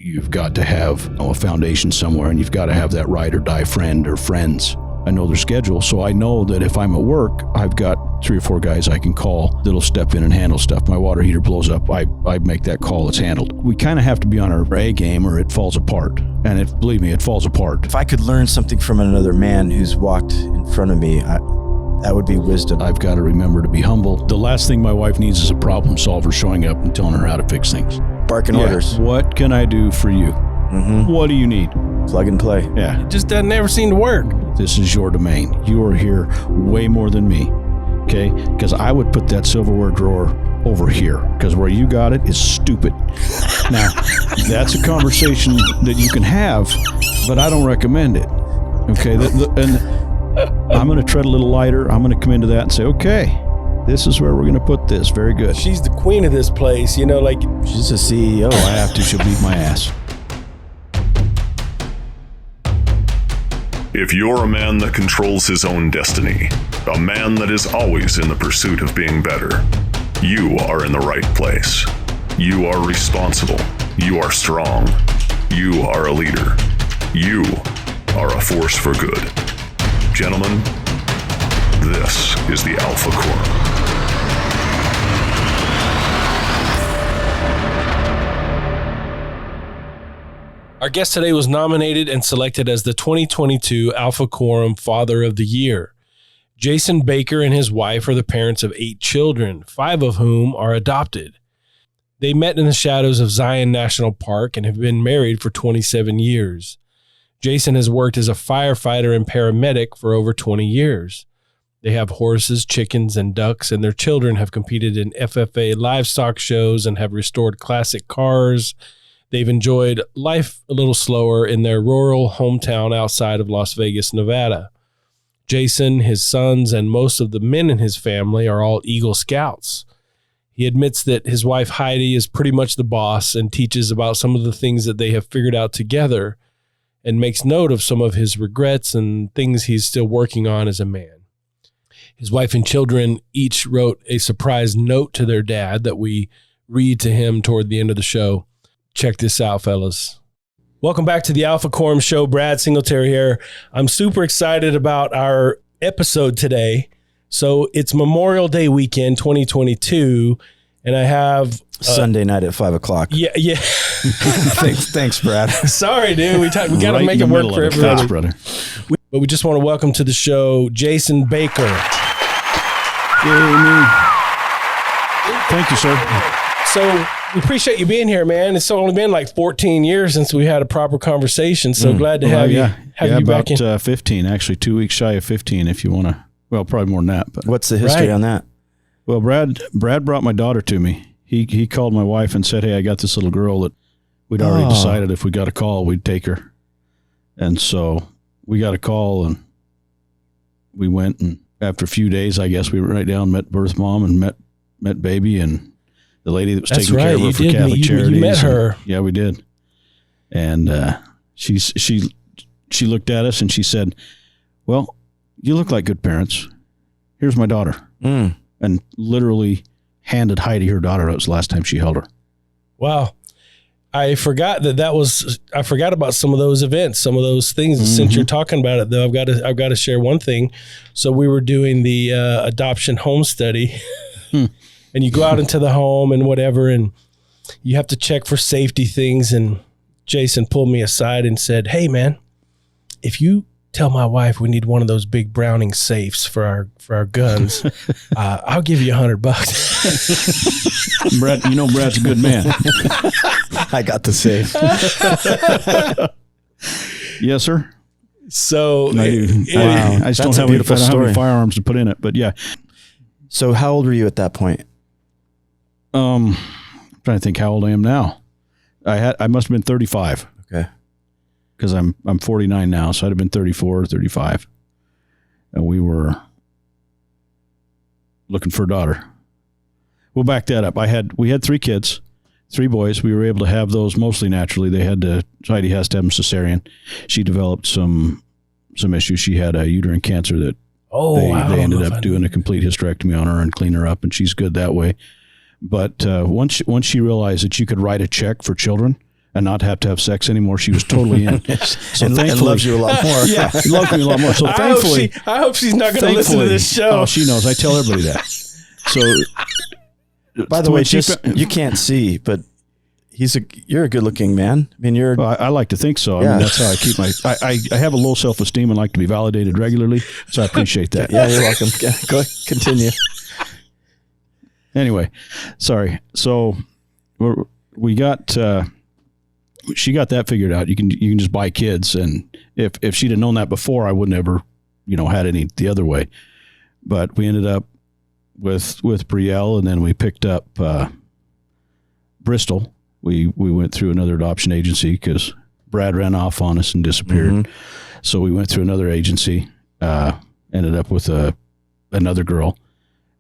you've got to have a foundation somewhere, and you've got to have that ride or die friend or friends. I know their schedule, so I know that if I'm at work, I've got 3 or 4 guys I can call that'll step in and handle stuff. My water heater blows up, I make that call, it's handled. We kind of have to be on our A game or it falls apart. And believe me, it falls apart. If I could learn something from another man who's walked in front of me, that would be wisdom. I've got to remember to be humble. The last thing my wife needs is a problem solver showing up and telling her how to fix things. Barking orders. What can I do for you? Mm-hmm. What do you need? Plug and play. Yeah. It just doesn't ever seem to work. This is your domain. You are here way more than me, okay? Because I would put that silverware drawer over here, because where you got it is stupid. Now, that's a conversation that you can have, but I don't recommend it, okay? And I'm going to tread a little lighter. I'm going to come into that and say, okay, this is where we're going to put this. Very good. She's the queen of this place, you know, like... She's a CEO. I have to. She'll beat my ass. If you're a man that controls his own destiny, a man that is always in the pursuit of being better, you are in the right place. You are responsible. You are strong. You are a leader. You are a force for good. Gentlemen, this is the Alpha Quorum. Our guest today was nominated and selected as the 2022 Alpha Quorum Father of the Year. Jason Baker and his wife are the parents of 8 children, 5 of whom are adopted. They met in the shadows of Zion National Park and have been married for 27 years. Jason has worked as a firefighter and paramedic for over 20 years. They have horses, chickens, and ducks, and their children have competed in FFA livestock shows and have restored classic cars. They've enjoyed life a little slower in their rural hometown outside of Las Vegas, Nevada. Jason, his sons, and most of the men in his family are all Eagle Scouts. He admits that his wife Heidi is pretty much the boss and teaches about some of the things that they have figured out together, and makes note of some of his regrets and things he's still working on as a man. His wife and children each wrote a surprise note to their dad that we read to him toward the end of the show. Check this out, fellas. Welcome back to the Alpha Quorum Show. Brad Singletary here. I'm super excited about our episode today. So it's Memorial Day weekend 2022, and I have... Sunday night at 5 o'clock. Yeah. Thanks, Brad. Sorry, dude. We got to make it work for everybody. Thanks, brother. But we just want to welcome to the show Jason Baker. Yay, me. Thank you, sir. So we appreciate you being here, man. It's only been like 14 years since we had a proper conversation. So glad to have you back in. About 15, actually 2 weeks shy of 15 if you want to. Well, probably more than that. But what's the history on that? Well, Brad brought my daughter to me. He called my wife and said, hey, I got this little girl that we'd already decided if we got a call, we'd take her. And so we got a call and we went, and after a few days, I guess we went right down, met birth mom and met baby and the lady that was taking care of her for Catholic Charities. You met her. Yeah, we did. And she looked at us and she said, well, you look like good parents. Here's my daughter. And literally handed Heidi her daughter. That was the last time she held her. Wow. I forgot I forgot about some of those events, some of those things. Mm-hmm. Since you're talking about it, though, I've got to share one thing. So we were doing the adoption home study. And you go out into the home and whatever, and you have to check for safety things. And Jason pulled me aside and said, hey, man, if you tell my wife we need one of those big Browning safes for our guns, I'll give you $100. Brad, Brad's a good man. I got the safe. Yes, sir. So I do. Wow. I just don't have any firearms to put in it, but yeah. So how old were you at that point? I'm trying to think how old I am now. I must have been 35. Okay. Because I'm 49 now, so I'd have been 34 or 35. And we were looking for a daughter. We'll back that up. We had 3 kids, 3 boys. We were able to have those mostly naturally. Heidi has to have them cesarean. She developed some issues. She had a uterine cancer that they ended up doing a complete hysterectomy on her and clean her up, and she's good that way. But once she realized that you could write a check for children, and not have to have sex anymore. She was totally in. So and thankfully, loves you a lot more. yeah, she loves me a lot more. So thankfully, I hope she's not going to listen to this show. Oh, she knows. I tell everybody that. So, By the way, you can't see, but you're a good looking man. I mean, well, I like to think so. I Yeah. mean, that's how I keep I have a low self-esteem and like to be validated regularly. So I appreciate that. yeah, you're welcome. Go continue. Anyway, sorry. So we got, she got that figured out. You can just buy kids. And if she'd have known that before, I wouldn't ever, had any the other way. But we ended up with Brielle, and then we picked up, Bristol. We went through another adoption agency because Brad ran off on us and disappeared. Mm-hmm. So we went through another agency, ended up with another girl.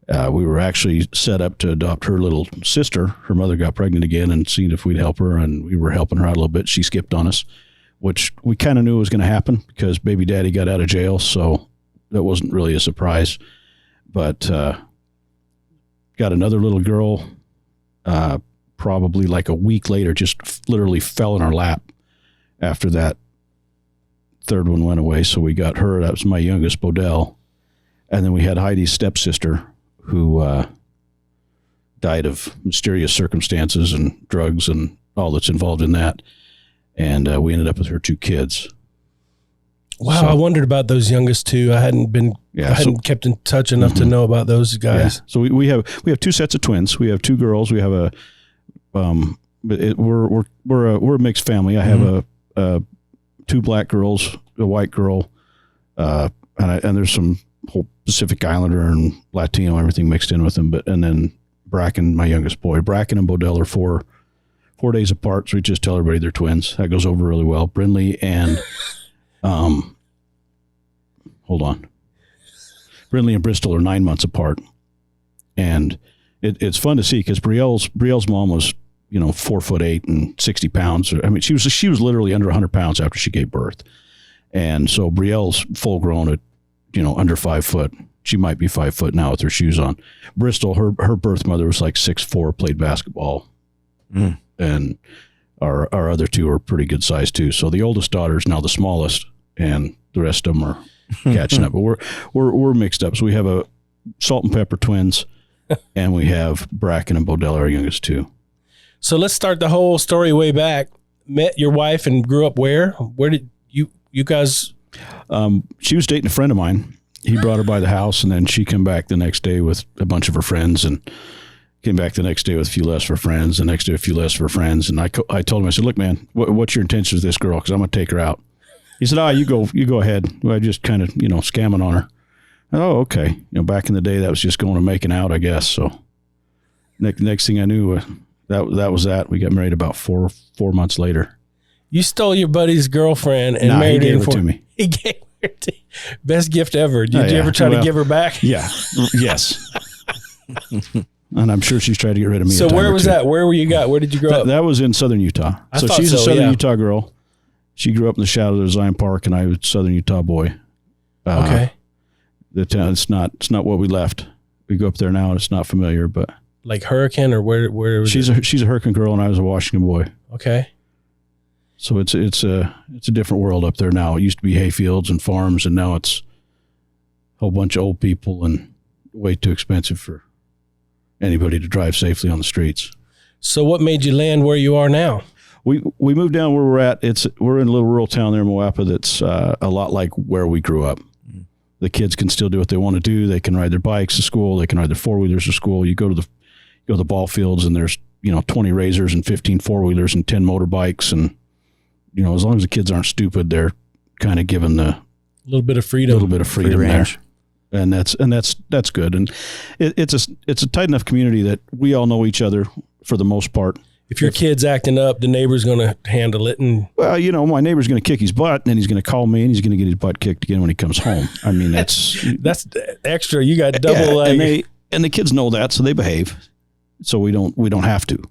We were actually set up to adopt her little sister. Her mother got pregnant again and seen if we'd help her, and we were helping her out a little bit. She skipped on us, which we kind of knew was going to happen because baby daddy got out of jail, so that wasn't really a surprise. But got another little girl probably like a week later, just literally fell in our lap after that third one went away. So we got her. That was my youngest, Bodell. And then we had Heidi's stepsister, who died of mysterious circumstances and drugs and all that's involved in that. And we ended up with her 2 kids. Wow, So- I wondered about those youngest two. I hadn't kept in touch enough to know about those guys. Yeah. So we have 2 sets of twins. We have 2 girls. We have we're a mixed family. I have a 2 black girls, a white girl, and there's some whole Pacific Islander and Latino, everything mixed in with them. And then Bracken, my youngest boy. Bracken and Bodell are 4 days apart, so we just tell everybody they're twins. That goes over really well. Brindley and hold on. Brindley and Bristol are 9 months apart, and it's fun to see because Brielle's mom was 4'8" and 60 pounds. I mean, she was literally under 100 pounds after she gave birth, and so Brielle's full grown at under 5 foot. She might be 5 foot now with her shoes on. Bristol, her birth mother was like 6'4", played basketball, and our other 2 are pretty good size too. So the oldest daughter is now the smallest, and the rest of them are catching up. But we're mixed up. So we have a salt and pepper twins, and we have Bracken and Bodell, our youngest 2. So let's start the whole story way back. Met your wife and grew up where? Where did you guys? She was dating a friend of mine. He brought her by the house, and then she came back the next day with a bunch of her friends, and came back the next day with a few less of her friends, the next day a few less of her friends. And I told him, I said, look, man, what's your intention with this girl? Because I'm going to take her out. He said, you go ahead. I just kind of, scamming on her. Oh, okay. Back in the day, that was just going and making out, I guess. So next thing I knew, that was that. We got married about four months later. You stole your buddy's girlfriend and married he gave her it to me. He gave her to you. Best gift ever. Did you ever try to give her back? Yeah. Yes. And I'm sure she's tried to get rid of me. So where was that? Where were you got? Where did you grow up? That was in southern Utah. So she's a southern Utah girl. She grew up in the shadow of Zion Park, and I was a southern Utah boy. Okay. The town, it's not what we left. We go up there now, and it's not familiar, but like Hurricane, or where was she's a Hurricane girl, and I was a Washington boy. Okay. So it's a different world up there now. It used to be hay fields and farms, and now it's a whole bunch of old people and way too expensive for anybody to drive safely on the streets. So what made you land where you are now? We moved down where we're at. We're in a little rural town there in Moapa that's a lot like where we grew up. The kids can still do what they want to do. They can ride their bikes to school. They can ride their 4-wheelers to school. You go to the ball fields, and there's 20 Razors and 15 4-wheelers and 10 motorbikes, and as long as the kids aren't stupid, they're kind of given the little bit of freedom there, and that's good. And it's a tight enough community that we all know each other for the most part. If your kid's acting up, the neighbor's going to handle it. And well, my neighbor's going to kick his butt, and then he's going to call me, and he's going to get his butt kicked again when he comes home. I mean, that's extra. You got double. Yeah, and the kids know that, so they behave. So we don't have to.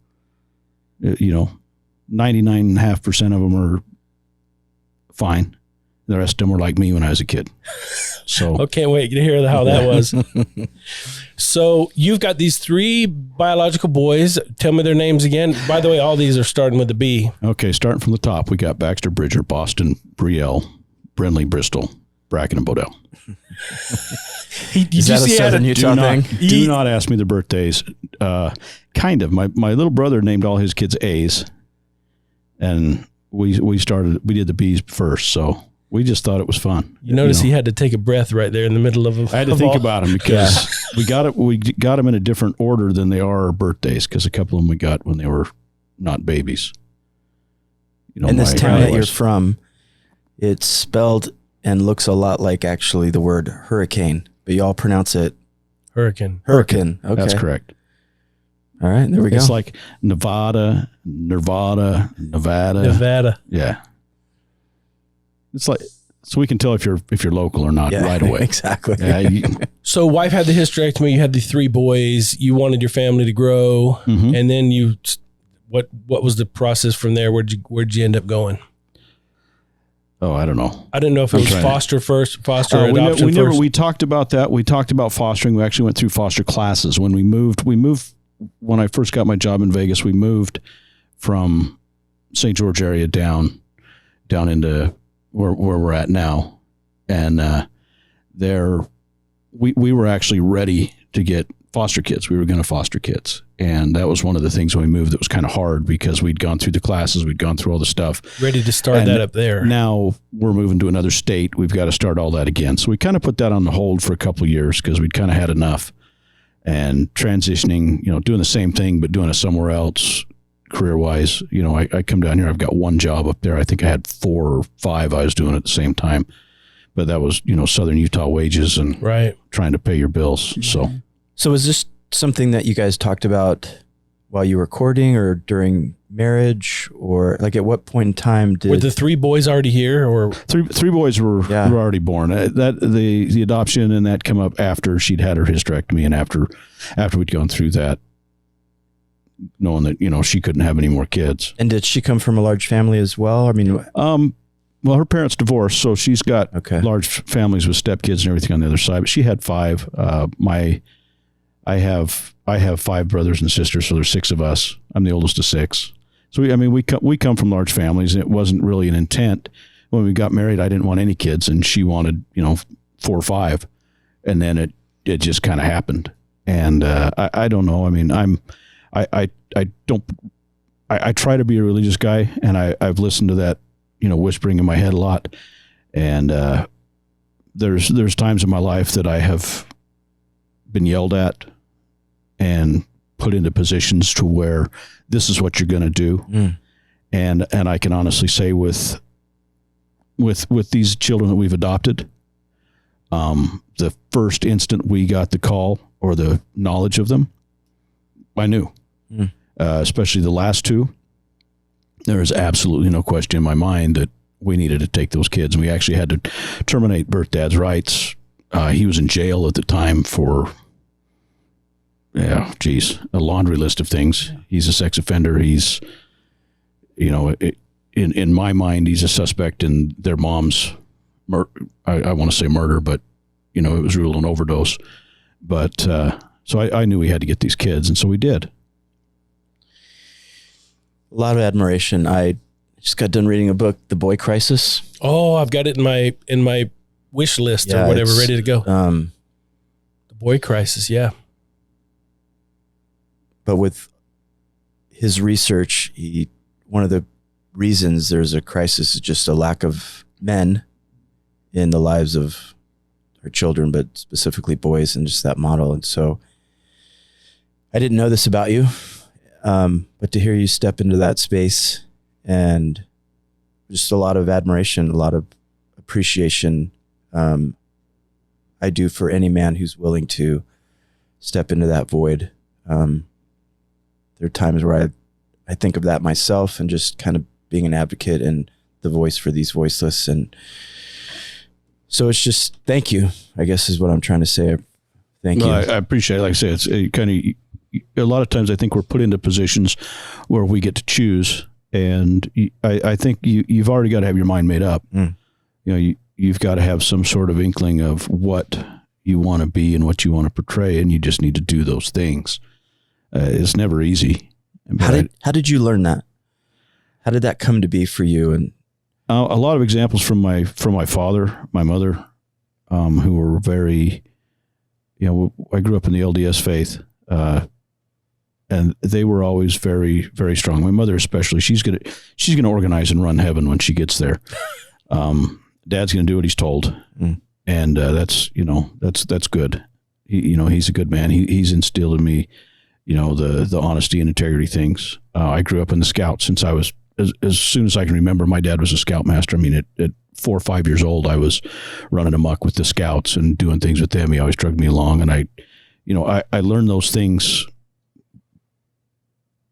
99.5% of them are fine, The rest of them were like me when I was a kid. So I can't wait to hear how that was. So you've got these 3 biological boys. Tell me their names again. By the way, all these are starting with a B. Okay, starting from the top, we got Baxter, Bridger, Boston, Brielle, Brindley, Bristol, Bracken, and Bodell. Is that a Southern Utah thing? Do not ask me the birthdays. Kind of. My little brother named all his kids A's, and we did the B's first, so we just thought it was fun. You notice he had to take a breath right there in the middle of. I had to think about them because we got them in a different order than they are our birthdays, because a couple of them we got when they were not babies. In this town that you're from, it's spelled and looks a lot like actually the word hurricane, but you all pronounce it Hurricane. Hurricane. Okay. That's correct. All right, there we go. It's like Nevada. Yeah. It's like, so we can tell if you're local or not right away. Exactly. Yeah, So wife had the hysterectomy. You had the 3 boys. You wanted your family to grow, and then what was the process from there? Where'd you end up going? Oh, I don't know. I didn't know if it was foster first, foster or adoption first. We talked about that. We talked about fostering. We actually went through foster classes when we moved. When I first got my job in Vegas, we moved from St. George area down into where we're at now. And we were actually ready to get foster kids. We were going to foster kids. And that was one of the things when we moved that was kind of hard, because we'd gone through the classes, we'd gone through all the stuff. Ready to start that up there. Now we're moving to another state. We've got to start all that again. So we kind of put that on the hold for a couple of years because we'd kind of had enough. And transitioning, doing the same thing, but doing it somewhere else career-wise. I come down here, I've got 1 job up there. I think I had 4 or 5 I was doing at the same time. But that was, Southern Utah wages and trying to pay your bills. So is this something that you guys talked about while you were courting or during marriage, or like at what point in time were the 3 boys already here, or 3 boys were already born? That the adoption and that come up after she'd had her hysterectomy and after we'd gone through that, knowing that she couldn't have any more kids. And did she come from a large family as well? I mean, well, her parents divorced, so she's got large families with stepkids and everything on the other side. But she had 5. I have 5 brothers and sisters, so there's 6 of us. I'm the oldest of 6. So we come from large families, and it wasn't really an intent. When we got married, I didn't want any kids, and she wanted 4 or 5, and then it just kind of happened. And I don't know. I mean, I try to be a religious guy, and I've listened to that whispering in my head a lot. And there's times in my life that I have been yelled at and put into positions to where this is what you're going to do. And I can honestly say with these children that we've adopted, the first instant we got the call or the knowledge of them, I knew, especially the last 2, there is absolutely no question in my mind that we needed to take those kids. And we actually had to terminate birth dad's rights. He was in jail at the time for, a laundry list of things. He's a sex offender. He's, in my mind, he's a suspect in their mom's I want to say murder, but it was ruled an overdose. But so I knew we had to get these kids, and so we did. A lot of admiration. I just got done reading a book, The Boy Crisis. Oh, I've got it in my wish list or whatever, ready to go. The Boy Crisis, yeah. But with his research, one of the reasons there's a crisis is just a lack of men in the lives of our children, but specifically boys, and just that model. And so I didn't know this about you, but to hear you step into that space, and just a lot of admiration, a lot of appreciation I do for any man who's willing to step into that void. There are times where I think of that myself, and just kind of being an advocate and the voice for these voiceless. And so it's just, thank you, I guess is what I'm trying to say. Thank you. I appreciate it. Like I say, it's kind of, a lot of times I think we're put into positions where we get to choose. And I think you've already got to have your mind made up. you've got to have some sort of inkling of what you want to be and what you want to portray, and you just need to do those things. It's never easy. How did you learn that? How did that come to be for you? And a lot of examples from my father, my mother, who were very, I grew up in the LDS faith, and they were always very, very strong. My mother especially, she's gonna organize and run heaven when she gets there. Dad's gonna do what he's told, and that's good. He's a good man. He's instilled in me, the honesty and integrity things. I grew up in the Scouts since I was as soon as I can remember. My dad was a Scoutmaster. I mean, at 4 or 5 years old, I was running amok with the Scouts and doing things with them. He always dragged me along, and I learned those things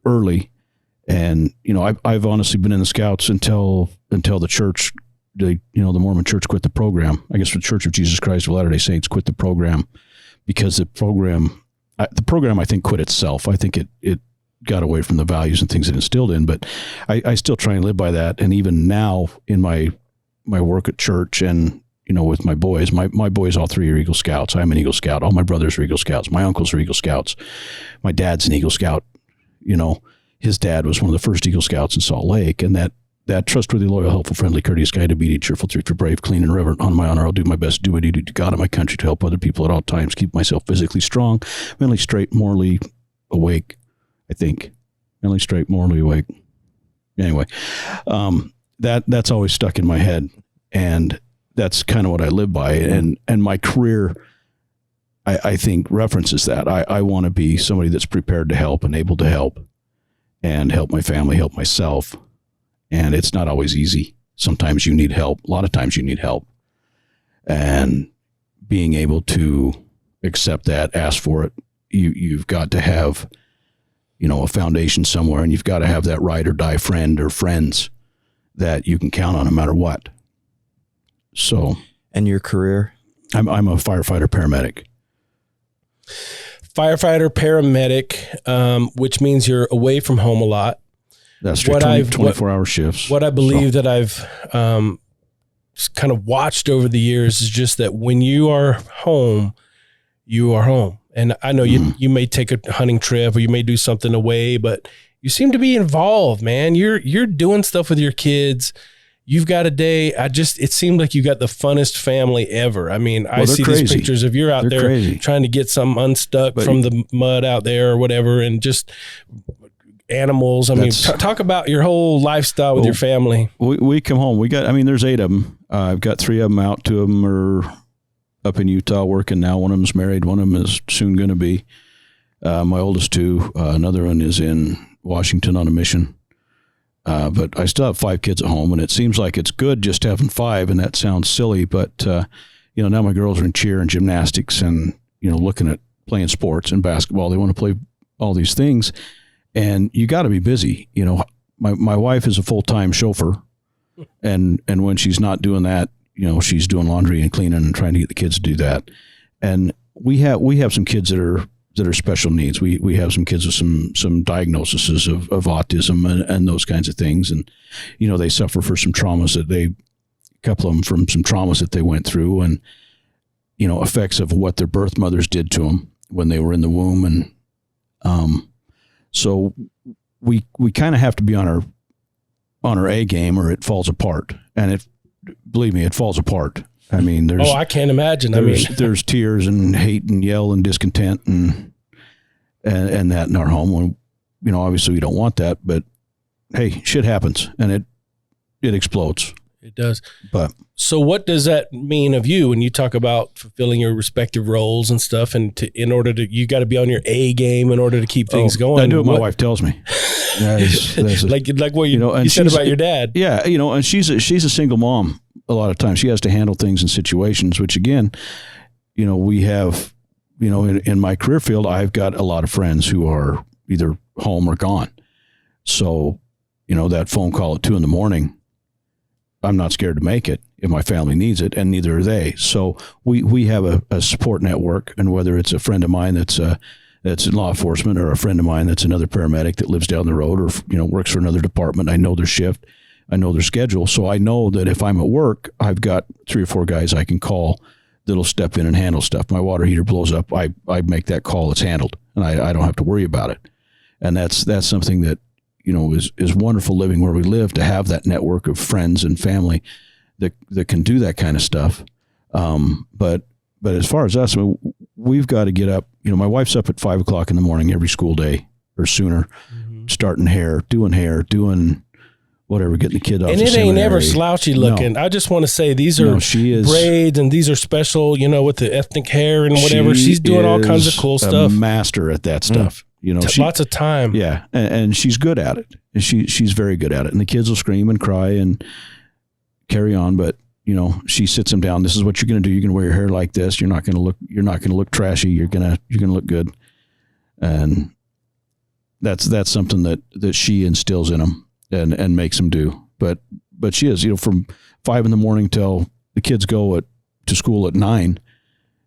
early. And I've honestly been in the Scouts until the church, the Mormon Church quit the program. I guess the Church of Jesus Christ of Latter-day Saints quit the program because the program I think quit itself. I think it got away from the values and things it instilled in, but I still try and live by that. And even now in my work at church and, with my boys, my boys, all 3 are Eagle Scouts. I'm an Eagle Scout. All my brothers are Eagle Scouts. My uncles are Eagle Scouts. My dad's an Eagle Scout. His dad was one of the first Eagle Scouts in Salt Lake, and that trustworthy, loyal, helpful, friendly, courteous, guide, obedient, cheerful, thrifty, brave, clean, and reverent. On my honor, I'll do my best to do my duty to God and my country, to help other people at all times, keep myself physically strong, mentally straight, morally awake. I think mentally straight, morally awake. Anyway, that's always stuck in my head, and that's kind of what I live by. And my career, I think, references that. I want to be somebody that's prepared to help and able to help my family, help myself. And it's not always easy. Sometimes you need help. A lot of times you need help. And being able to accept that, ask for it, you've got to have, a foundation somewhere, and you've got to have that ride or die friend or friends that you can count on no matter what. So. And your career? I'm a firefighter paramedic. Firefighter paramedic, which means you're away from home a lot. That's true. 24-hour shifts. What I believe that I've kind of watched over the years is just that when you are home, you are home. And I know you may take a hunting trip or you may do something away, but you seem to be involved, man. You're doing stuff with your kids. You've got a day. It seemed like you got the funnest family ever. I mean, I see these pictures of you're out there trying to get some unstuck from the mud out there or whatever, and just animals. I mean, talk about your whole lifestyle with your family. We come home. There's 8 of them. I've got 3 of them out. 2 of them are up in Utah working now. One of them's married. One of them is soon going to be. My oldest 2. Another one is in Washington on a mission. But I still have 5 kids at home, and it seems like it's good just having 5, and that sounds silly, but now my girls are in cheer and gymnastics and, looking at playing sports and basketball. They want to play all these things, and you got to be busy. My wife is a full-time chauffeur, and when she's not doing that, she's doing laundry and cleaning and trying to get the kids to do that. And we have some kids that are special needs. We have some kids with some diagnoses of autism and those kinds of things. And, they suffer for some traumas a couple of them from some traumas that they went through, and, effects of what their birth mothers did to them when they were in the womb. And, so we kind of have to be on our A game, or it falls apart. And believe me, it falls apart. I mean, I can't imagine. There's tears and hate and yell and discontent and that in our home. Obviously we don't want that, but hey, shit happens, and it explodes. It does. But so what does that mean of you when you talk about fulfilling your respective roles and stuff? And you got to be on your A game in order to keep things going. I do what my wife tells me. Like what you said about your dad. Yeah. And she's a single mom. A lot of times she has to handle things in situations, which again, we have, in my career field, I've got a lot of friends who are either home or gone. So, that phone call at 2 a.m, I'm not scared to make it if my family needs it, and neither are they. So we have a support network, and whether it's a friend of mine that's in law enforcement, or a friend of mine that's another paramedic that lives down the road, or, works for another department, I know their shift. I know their schedule. So I know that if I'm at work, I've got 3 or 4 guys I can call that'll step in and handle stuff. My water heater blows up. I make that call. It's handled, and I don't have to worry about it. And that's something that, is wonderful living where we live, to have that network of friends and family that can do that kind of stuff. But as far as us, we've got to get up. My wife's up at 5 o'clock in the morning every school day or sooner, starting doing whatever, getting the kid off. And the it ain't seminary. ever slouchy looking. No. I just want to say these are she is, braids, and these are special, with the ethnic hair and whatever. She's doing all kinds of cool stuff. A master at that stuff. Lots of time. Yeah, and she's good at it. And she's very good at it. And the kids will scream and cry and carry on, but she sits them down. This is what you're going to do. You're going to wear your hair like this. You're not going to look trashy. You're going to look good. And that's something that she instills in them and makes them do. But she is, from 5 a.m. till the kids go to school at 9,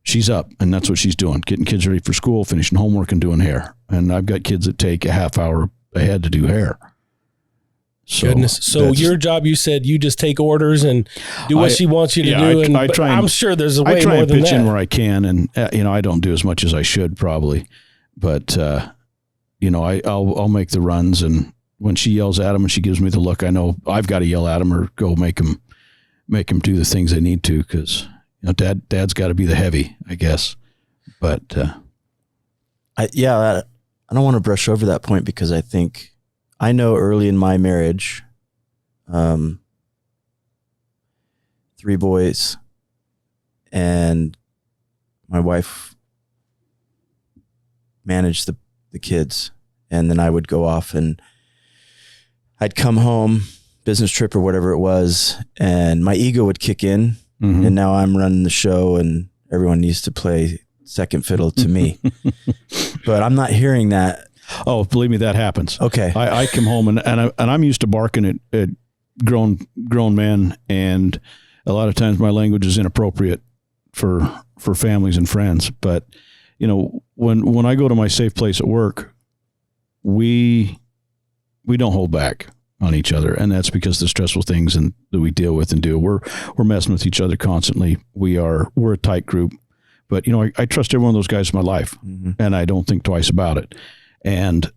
she's up, and that's what she's doing, getting kids ready for school, finishing homework, and doing hair. And I've got kids that take a half hour ahead to do hair. So goodness. So your job, you said you just take orders and do what she wants you to do. I try I'm sure there's a way I try more and than pitch that. in where I can, and I don't do as much as I should probably, but I'll make the runs, and when she yells at them and she gives me the look, I know I've got to yell at them or go make them do the things they need to, because Dad's got to be the heavy, I guess. But I don't want to brush over that point, because I know early in my marriage, 3 boys, and my wife managed the kids, and then I would go off and I'd come home, business trip or whatever it was, and my ego would kick in, and now I'm running the show and everyone needs to play second fiddle to me. But I'm not hearing that. oh, believe me, that happens. Okay. I come home and I'm used to barking at grown men, and a lot of times my language is inappropriate for families and friends. But when I go to my safe place at work, we don't hold back on each other, and that's because the stressful things that we deal with and do. We're messing with each other constantly. We're a tight group, but I trust every one of those guys in my life, and I don't think twice about it. And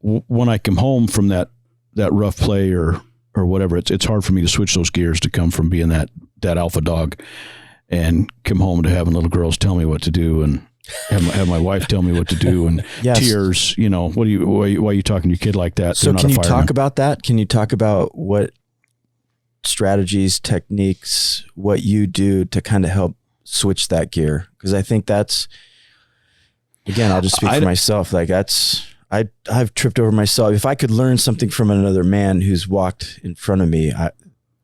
when I come home from that rough play or whatever, it's hard for me to switch those gears to come from being that alpha dog and come home to having little girls tell me what to do and have my wife tell me what to do, and Yes. tears. Why are you talking to your kid like that? So They're not can a you fireman. talk about that? Can you talk about what strategies, techniques, what you do to kind of help switch that gear? Because I think that's, again, I'll just speak for myself. Like I've tripped over myself. If I could learn something from another man who's walked in front of me,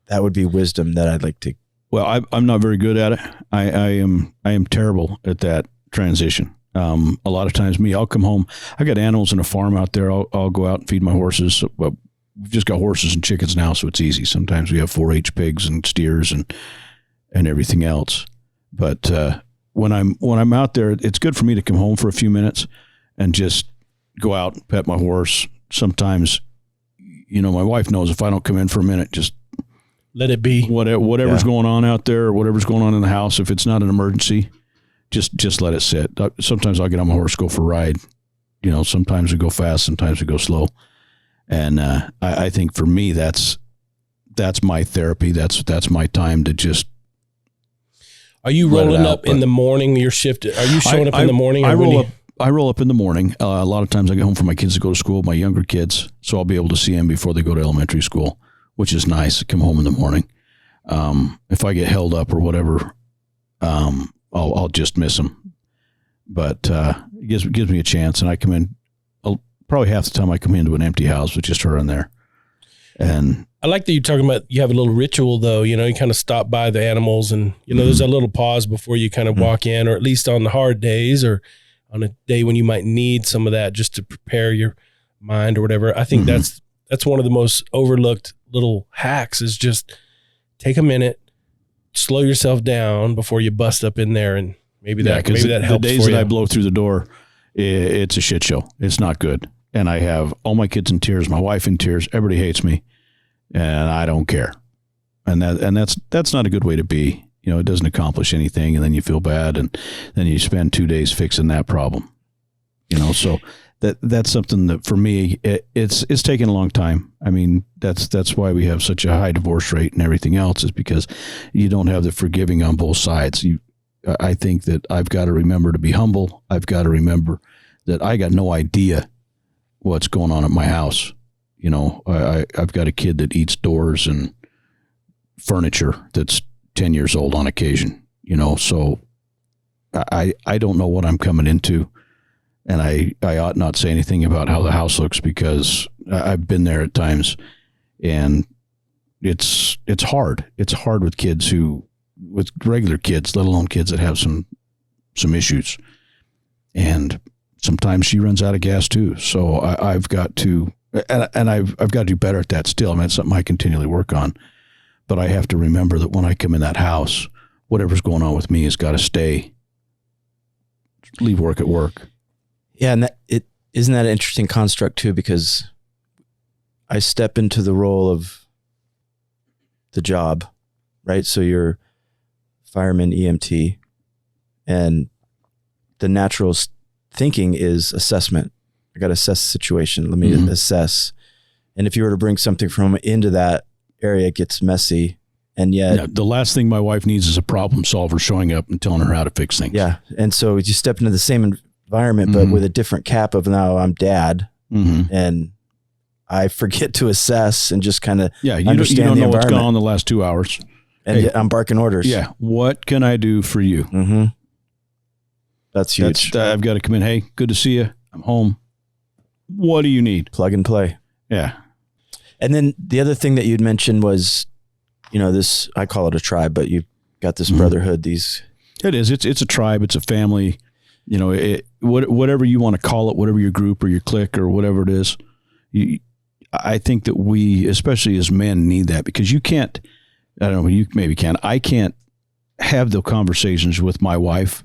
that would be wisdom that I'd like to. Well, I'm not very good at it. I am terrible at that transition. A lot of times I'll come home. I got animals in a farm out there. I'll go out and feed my horses. Well, we've just got horses and chickens now, so it's easy. Sometimes we have 4-H pigs and steers and everything else. But when I'm out there, it's good for me to come home for a few minutes and just go out and pet my horse. Sometimes, my wife knows if I don't come in for a minute, just Let it be. whatever's going on out there, or whatever's going on in the house. If it's not an emergency, just let it sit. Sometimes I'll get on my horse, go for a ride. Sometimes we go fast, sometimes we go slow. And I think for me, that's my therapy. That's my time to just. Are you let it rolling out, up in the morning? Your shift? Are you showing up in the morning? I or when roll you- up. I roll up in the morning. A lot of times I get home for my kids to go to school, my younger kids, so I'll be able to see them before they go to elementary school, which is nice. I come home in the morning. If I get held up or whatever, I'll just miss them. But it gives me a chance, and I come in. Probably half the time I come into an empty house with just her in there. And I like that you're talking about you have a little ritual though. You kind of stop by the animals, and there's a little pause before you kind of walk in, or at least on the hard days, or on a day when you might need some of that just to prepare your mind or whatever. I think that's one of the most overlooked little hacks, is just take a minute, slow yourself down before you bust up in there, and maybe that helps the days for that you. I blow through the door, it's a shit show. It's not good. And I have all my kids in tears, my wife in tears. Everybody hates me. and I don't care. And that's not a good way to be. You know, it doesn't accomplish anything, and then you feel bad, and then you spend 2 days fixing that problem. You know, so that's something that for me, it's taken a long time. I mean, that's why we have such a high divorce rate and everything else, is because you don't have the forgiving on both sides. I think that I've got to remember to be humble. I've got to remember that I got no idea what's going on at my house. You know, I've got a kid that eats doors and furniture that's 10 years old on occasion, you know, so I don't know what I'm coming into, and I ought not say anything about how the house looks, because I've been there at times, and it's hard. It's hard with kids with regular kids, let alone kids that have some issues. And sometimes she runs out of gas too. So I've got to, and I've got to do better at that still. I mean, it's something I continually work on. But I have to remember that when I come in that house, whatever's going on with me has got to stay. Leave work at work. Yeah, and isn't that an interesting construct too? Because I step into the role of the job, right? So you're fireman, EMT, and the natural thinking is assessment. I got to assess the situation. Let me assess. And if you were to bring something from into that area, it gets messy. And yet the last thing my wife needs is a problem solver showing up and telling her how to fix things. Yeah. And so you step into the same environment, but with a different cap of, now I'm dad, and I forget to assess and just kind of understand you don't know what's gone on the the last 2 hours. And yet I'm barking orders. Yeah. What can I do for you? That's huge. I've got to come in. Hey, good to see you. I'm home. What do you need? Plug and play. Yeah. And then the other thing that you'd mentioned was, you know, this, I call it a tribe, but you've got this brotherhood, these. It is. It's a tribe. It's a family. You know, whatever you want to call it, whatever your group or your clique or whatever it is. I think that we, especially as men, need that, because you can't, I don't know, you maybe can. I can't have the conversations with my wife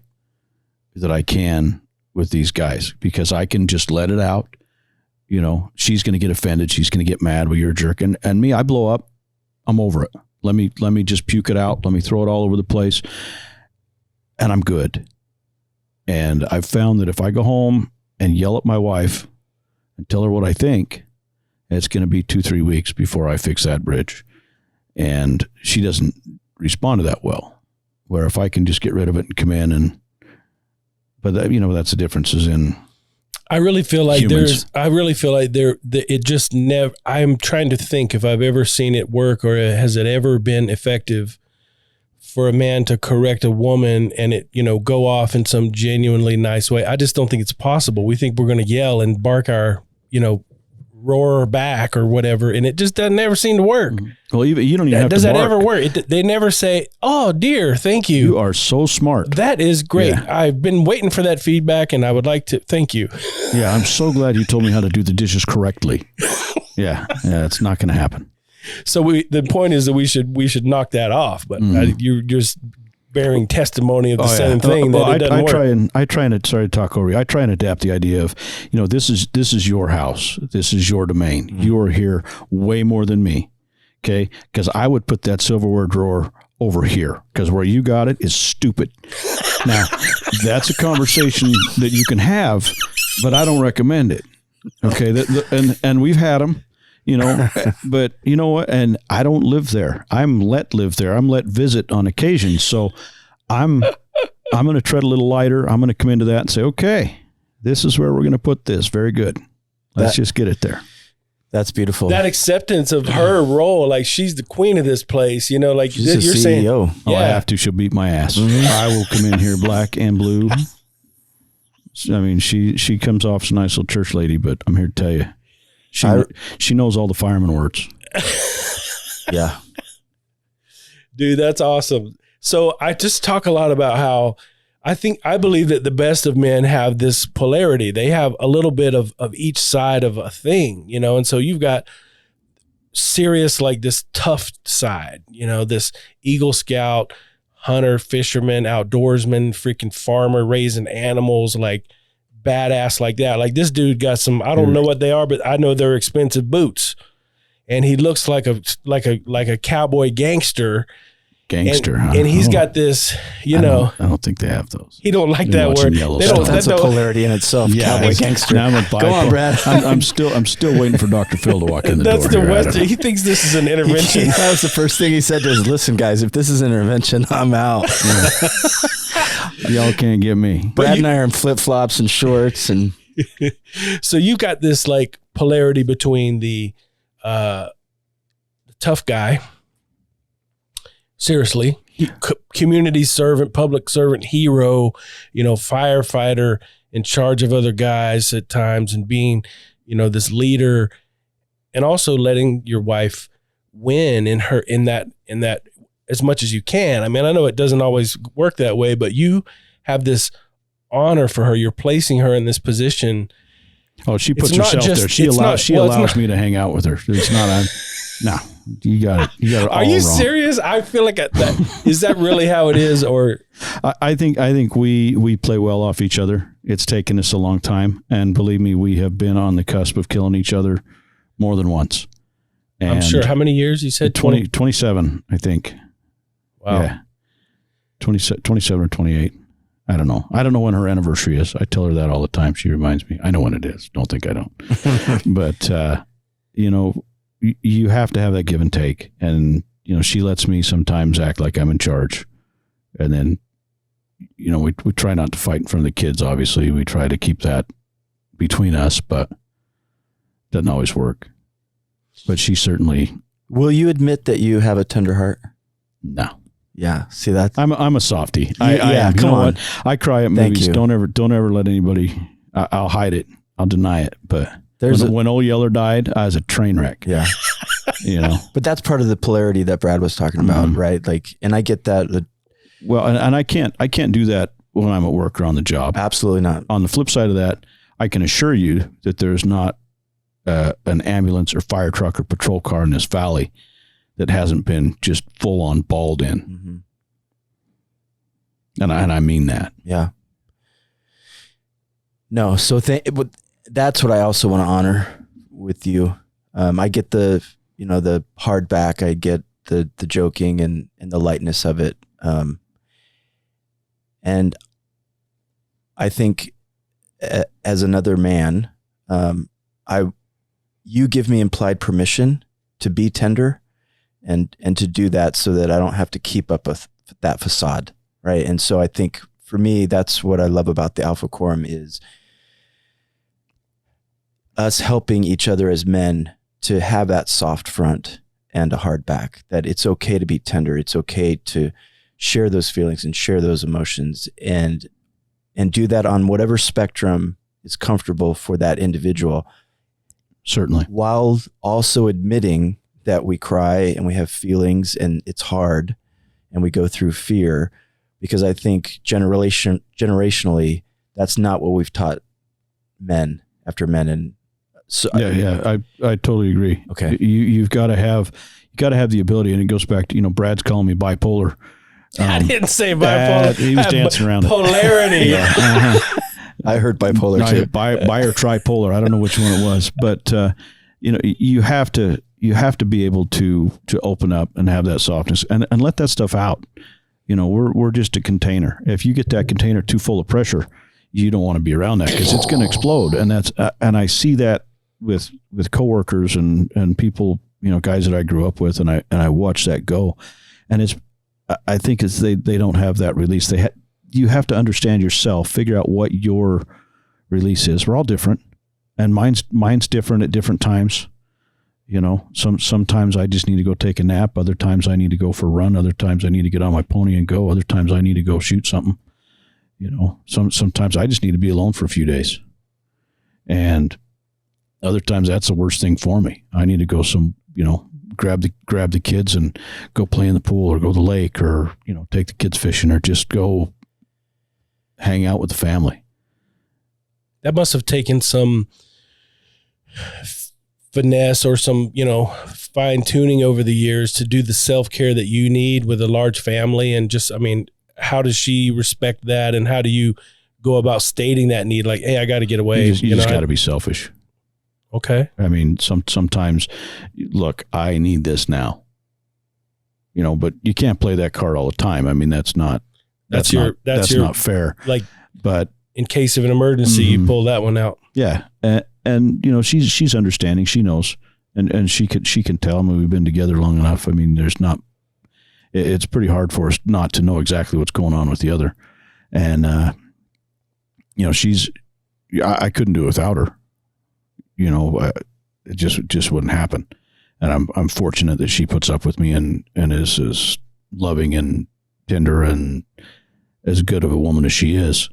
that I can with these guys, because I can just let it out. You know, she's going to get offended. She's going to get mad. Well, you're a jerk. And me, I blow up. I'm over it. Let me just puke it out. Let me throw it all over the place, and I'm good. And I've found that if I go home and yell at my wife and tell her what I think, it's going to be 2-3 weeks before I fix that bridge. And she doesn't respond to that well. Where if I can just get rid of it and come in but that, you know, that's the differences in. I really feel like humans. it just never, I'm trying to think if I've ever seen it work, or has it ever been effective for a man to correct a woman and it, you know, go off in some genuinely nice way. I just don't think it's possible. We think we're going to yell and bark our, you know, roar back or whatever, and it just doesn't ever seem to work. Well, you don't even have to bark. Does that ever work? They never say, "Oh dear, thank you." You are so smart. That is great. Yeah. I've been waiting for that feedback, and I would like to thank you. Yeah, I'm so glad you told me how to do the dishes correctly. Yeah, it's not going to happen. So the point is that we should knock that off, but you're just bearing testimony of the same thing. That it doesn't work. I try and sorry to talk over you. I try and adapt the idea of, you know, this is your house. This is your domain. You are here way more than me. Okay. Cause I would put that silverware drawer over here, because where you got it is stupid. Now that's a conversation that you can have, but I don't recommend it. Okay. And we've had them, you know, but you know what? And I don't live there. I'm let live there. I'm let visit on occasion. So I'm going to tread a little lighter. I'm going to come into that and say, okay, this is where we're going to put this. Very good. Let's just get it there. That's beautiful. That acceptance of her role, like she's the queen of this place, you know, like She's you're the saying. CEO. Oh, I have to. She'll beat my ass. I will come in here black and blue. I mean, she comes off as a nice little church lady, but I'm here to tell you, she knows all the fireman words. Yeah. Dude, that's awesome. So I just talk a lot about how I believe that the best of men have this polarity. They have a little bit of each side of a thing, you know? And so you've got serious, like this tough side, you know, this Eagle Scout, hunter, fisherman, outdoorsman, freaking farmer, raising animals, like badass like that. Like this dude got some, I don't know what they are, but I know they're expensive boots. and he looks like a cowboy gangster. Gangster, and he's got this, I don't think they have those. He don't like They're that watching word. Yellowstone. That's a polarity in itself. Cowboy gangster. Now I'm a Go on, Brad. I'm still waiting for Dr. Phil to walk in the That's door. the here. I West. don't He thinks this is an intervention. That was the first thing he said to us. Listen, guys, if this is an intervention, I'm out. know. Y'all can't get me. Brad and I are in flip-flops and shorts. And So you got this like polarity between the tough guy, seriously, community servant, public servant, hero, firefighter in charge of other guys at times, and being, this leader, and also letting your wife win in that as much as you can. I mean, I know it doesn't always work that way, but you have this honor for her. You're placing her in this position. Oh, she puts It's not herself just- there. She it's allows not- me to hang out with her. It's not. No, you got it. You got it all Are you wrong. serious? I feel like that. Is that really how it is? Or I think we play well off each other. It's taken us a long time, and believe me, we have been on the cusp of killing each other more than once. And I'm sure. How many years? You said 27, I think. Wow. Yeah. 27 or 28. I don't know. I don't know when her anniversary is. I tell her that all the time. She reminds me. I know when it is. Don't think I don't. But, you have to have that give and take. And, she lets me sometimes act like I'm in charge. And then, we try not to fight in front of the kids, obviously. We try to keep that between us, but it doesn't always work. But she certainly... will you admit that you have a tender heart? No. Yeah. See that? I'm a softie. I Yeah, am. You come know on. what? I cry at Thank movies. you. Don't ever let anybody. I'll hide it. I'll deny it. But There's when Old Yeller died, I was a train wreck. Yeah. But that's part of the polarity that Brad was talking about, right? Like, and I get that. Well, and I can't do that when I'm at work or on the job. Absolutely not. On the flip side of that, I can assure you that there's not an ambulance or fire truck or patrol car in this valley that hasn't been just full on balled in. Mm-hmm. And I mean that. Yeah. No, so that's what I also want to honor with you. I get the hard back. I get the joking and the lightness of it. And I think as another man, you give me implied permission to be tender and to do that so that I don't have to keep up that facade. Right. And so I think for me, that's what I love about the Alpha Quorum is us helping each other as men to have that soft front and a hard back, that it's okay to be tender. It's okay to share those feelings and share those emotions and do that on whatever spectrum is comfortable for that individual. Certainly. While also admitting that we cry and we have feelings and it's hard and we go through fear, because I think generationally, that's not what we've taught men after men. And so I totally agree. Okay. You've got to have the ability, and it goes back to, Brad's calling me bipolar. I didn't say bipolar. He was dancing around it. Polarity. I heard bipolar No, too. bi or tripolar. I don't know which one it was, but you have to be able to open up and have that softness and let that stuff out. We're just a container. If you get that container too full of pressure, you don't want to be around that because it's going to explode. And that's and I see that with coworkers and people, guys that I grew up with, and I watch that go, and I think it's they don't have that release. You have to understand yourself, figure out what your release is. We're all different, and mine's different at different times. Sometimes I just need to go take a nap. Other times I need to go for a run. Other times I need to get on my pony and go. Other times I need to go shoot something. Sometimes I just need to be alone for a few days. And other times that's the worst thing for me. I need to go grab the kids and go play in the pool or go to the lake or, take the kids fishing or just go hang out with the family. That must have taken some finesse or some, fine tuning over the years to do the self-care that you need with a large family. And just, how does she respect that? And how do you go about stating that need? Like, hey, I got to get away. You just got to be selfish. Okay. I mean, sometimes, look, I need this now. You know, but you can't play that card all the time. I mean, that's not fair. Like, but in case of an emergency, you pull that one out. Yeah, and you know, she's understanding. She knows, and she can tell. I mean, we've been together long enough. I mean, it's pretty hard for us not to know exactly what's going on with the other, and you know, I couldn't do it without her. You know, it just wouldn't happen. And I'm fortunate that she puts up with me and is as loving and tender and as good of a woman as she is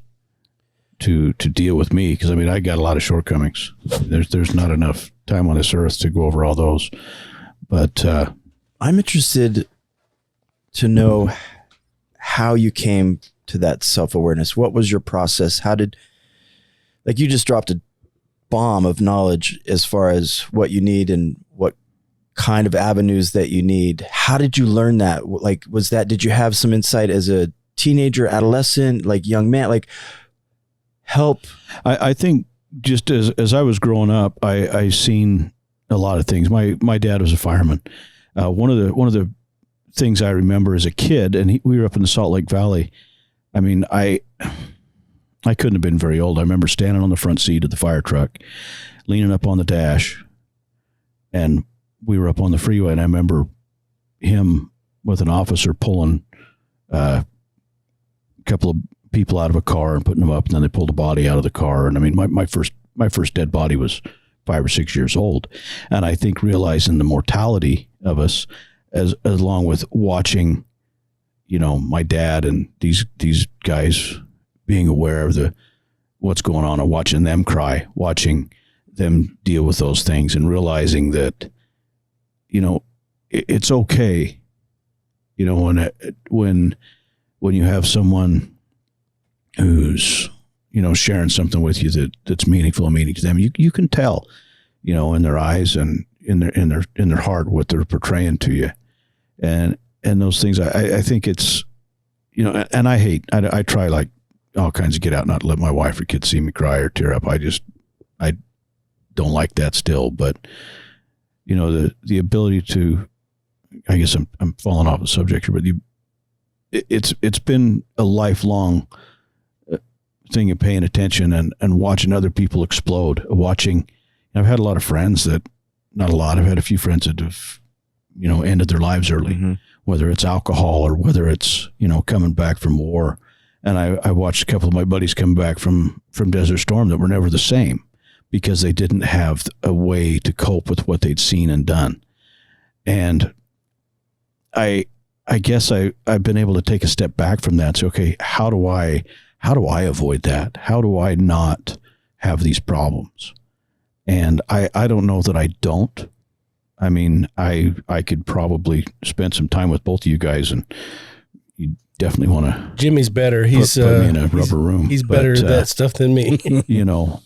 to deal with me. Because I mean, I got a lot of shortcomings. There's not enough time on this earth to go over all those. But I'm interested to know how you came to that self-awareness. What was your process? Like you just dropped a bomb of knowledge as far as what you need and what kind of avenues that you need. How did you learn that? Like, did you have some insight as a teenager, adolescent, like young man, like help? I think just as I was growing up, I seen a lot of things. My dad was a fireman. One of the things I remember as a kid, and we were up in the Salt Lake Valley. I mean, I couldn't have been very old. I remember standing on the front seat of the fire truck, leaning up on the dash, and we were up on the freeway, and I remember him with an officer pulling a couple of people out of a car and putting them up, and then they pulled a body out of the car. And I mean, my first dead body was 5 or 6 years old. And I think realizing the mortality of us, as along with watching, you know, my dad and these guys being aware of what's going on and watching them cry, watching them deal with those things, and realizing that, you know, it's okay. You know, when you have someone who's, you know, sharing something with you that's meaningful and meaning to them, you can tell, you know, in their eyes and in their heart what they're portraying to you, and those things. I think it's, you know, and I try like all kinds of get out, not to let my wife or kids see me cry or tear up. I don't like that still, but you know, the ability to, I guess I'm falling off the subject here, but it's been a lifelong thing of paying attention and watching other people explode. I've had a lot of friends I've had a few friends that have, you know, ended their lives early, whether it's alcohol or whether it's, you know, coming back from war. And I watched a couple of my buddies come back from Desert Storm that were never the same because they didn't have a way to cope with what they'd seen and done. And I guess I've been able to take a step back from that and say, okay, how do I avoid that? How do I not have these problems? And I don't know that I don't. I mean, I could probably spend some time with both of you guys, and you definitely want to. Jimmy's better. Put me in a rubber room. He's better at that stuff than me. You know,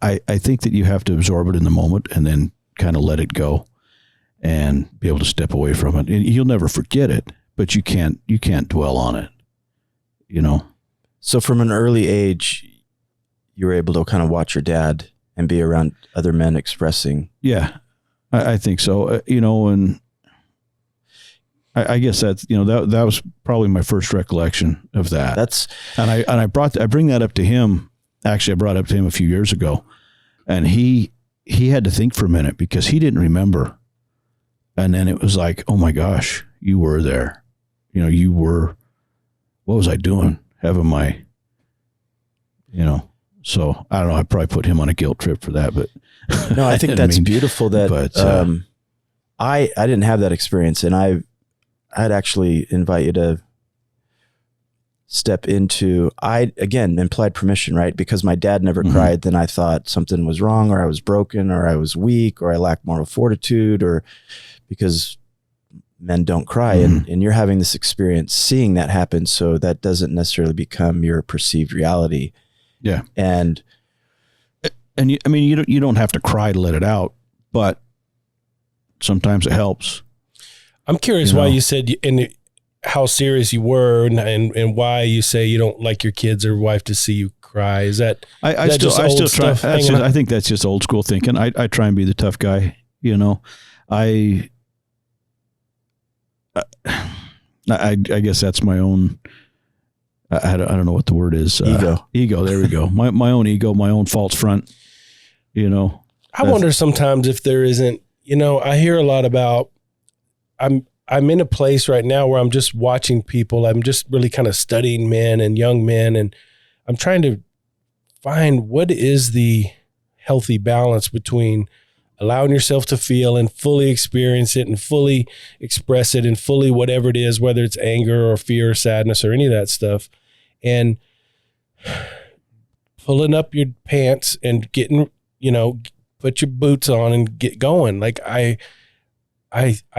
I think that you have to absorb it in the moment and then kind of let it go and be able to step away from it. And you'll never forget it, but you can't dwell on it, you know? So from an early age, you were able to kind of watch your dad and be around other men expressing. Yeah, I think so. You know, and I guess that's, you know, that was probably my first recollection of that. I bring that up to him. Actually, I brought it up to him a few years ago, and he had to think for a minute because he didn't remember. And then it was like, oh my gosh, you were there. You know, what was I doing? Having my, you know, so I don't know. I probably put him on a guilt trip for that, but no, I think that's beautiful that, I didn't have that experience, and I'd actually invite you to step into, again, implied permission, right? Because my dad never cried, then I thought something was wrong, or I was broken, or I was weak, or I lacked moral fortitude, or because men don't cry. And you're having this experience, seeing that happen. So that doesn't necessarily become your perceived reality. Yeah. And you don't have to cry to let it out, but sometimes it helps. I'm curious why you said, and how serious you were and why you say you don't like your kids or wife to see you cry. Is that I is that still just I old still try. stuff hanging out? I think that's just old school thinking. I try and be the tough guy. You know, I guess that's my own. I don't know what the word is. Ego. There we go. My own ego, my own false front. You know. I wonder sometimes if there isn't. You know, I hear a lot about. I'm in a place right now where I'm just watching people. I'm just really kind of studying men and young men, and I'm trying to find what is the healthy balance between allowing yourself to feel and fully experience it and fully express it and fully whatever it is, whether it's anger or fear or sadness or any of that stuff, and pulling up your pants and getting, you know, put your boots on and get going. Like I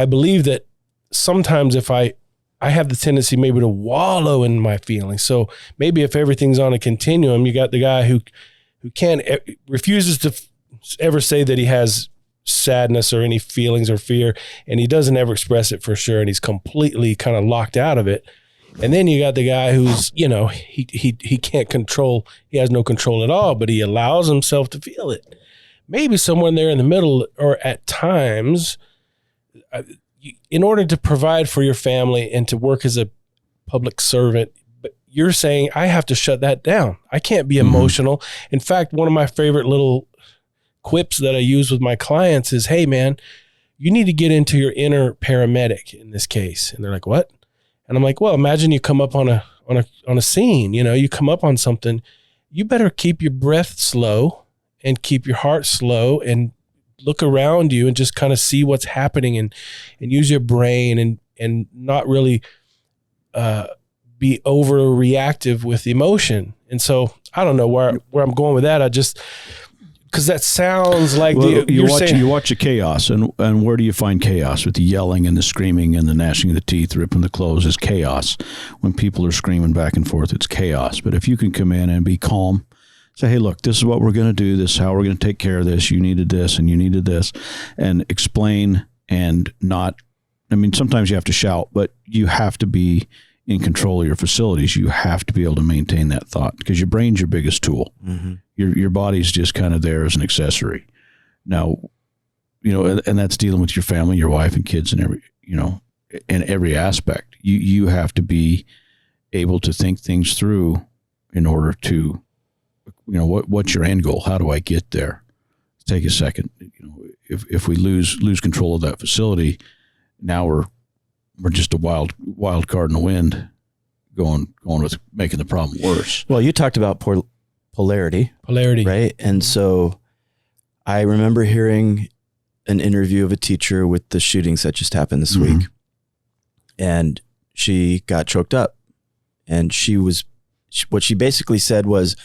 believe that sometimes if I have the tendency maybe to wallow in my feelings. So maybe if everything's on a continuum, you got the guy who refuses to ever say that he has sadness or any feelings or fear, and he doesn't ever express it for sure, and he's completely kind of locked out of it. And then you got the guy who's, you know, he can't control, he has no control at all, but he allows himself to feel it. Maybe somewhere there in the middle, or at times, in order to provide for your family and to work as a public servant, but you're saying I have to shut that down. I can't be emotional. In fact, one of my favorite little quips that I use with my clients is, hey man, you need to get into your inner paramedic in this case. And they're like, what? And I'm like, well, imagine you come up on a scene, you know, you come up on something, you better keep your breath slow and keep your heart slow and look around you and just kind of see what's happening and use your brain and not really be overreactive with emotion. And so I don't know where I'm going with that. I just, because that sounds like you watch the chaos, and where do you find chaos? With the yelling and the screaming and the gnashing of the teeth, ripping the clothes is chaos. When people are screaming back and forth, it's chaos. But if you can come in and be calm, say, hey, look, this is what we're going to do. This is how we're going to take care of this. You needed this and you needed this, and explain and not. I mean, sometimes you have to shout, but you have to be in control of your facilities. You have to be able to maintain that thought, because your brain's your biggest tool. Mm-hmm. Your body's just kind of there as an accessory. Now, you know, and that's dealing with your family, your wife and kids, and in every aspect. You have to be able to think things through in order to, you know, what's your end goal? How do I get there? Take a second. You know, if we lose control of that facility, now we're just a wild card in the wind, going with making the problem worse. Well, you talked about polarity, right? And so I remember hearing an interview of a teacher with the shootings that just happened this week, and she got choked up, and what she basically said was,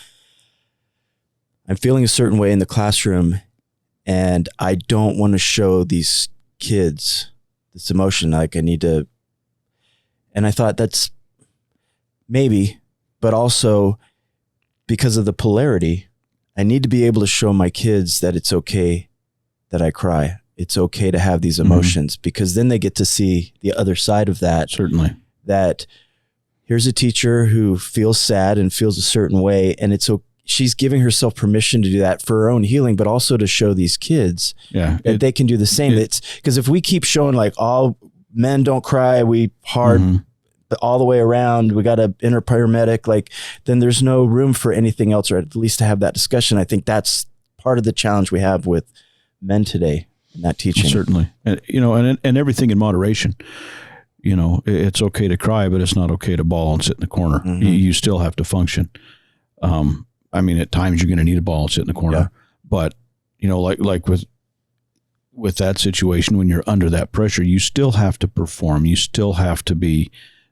I'm feeling a certain way in the classroom, and I don't want to show these kids this emotion. Like, I need to, and I thought that's maybe, but also because of the polarity, I need to be able to show my kids that it's okay that I cry. It's okay to have these emotions, because then they get to see the other side of that. Certainly. That here's a teacher who feels sad and feels a certain way, and it's okay. She's giving herself permission to do that for her own healing, but also to show these kids that they can do the same. It's because if we keep showing like all men don't cry, we hard all the way around, we got an inner paramedic, like then there's no room for anything else, or at least to have that discussion. I think that's part of the challenge we have with men today in that teaching. Certainly. And, you know, and everything in moderation. You know, it's okay to cry, but it's not okay to bawl and sit in the corner. You still have to function. I mean, at times you're going to need a ball and sit in the corner, but you know, like with that situation, when you're under that pressure, you still have to perform. You still have to be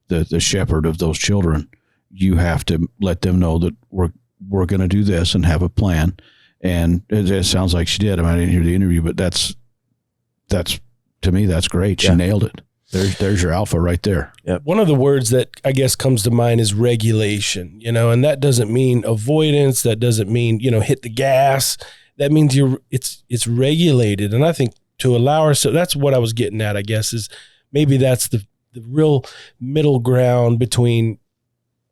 the shepherd of those children. You have to let them know that we're going to do this and have a plan. And it sounds like she did. I mean, I didn't hear the interview, but that's to me, that's great. She nailed it. There's your alpha right there. Yep. One of the words that I guess comes to mind is regulation, you know, and that doesn't mean avoidance. That doesn't mean, you know, hit the gas. That means it's regulated. And I think to allow ourselves, that's what I was getting at, I guess, is maybe that's the the real middle ground between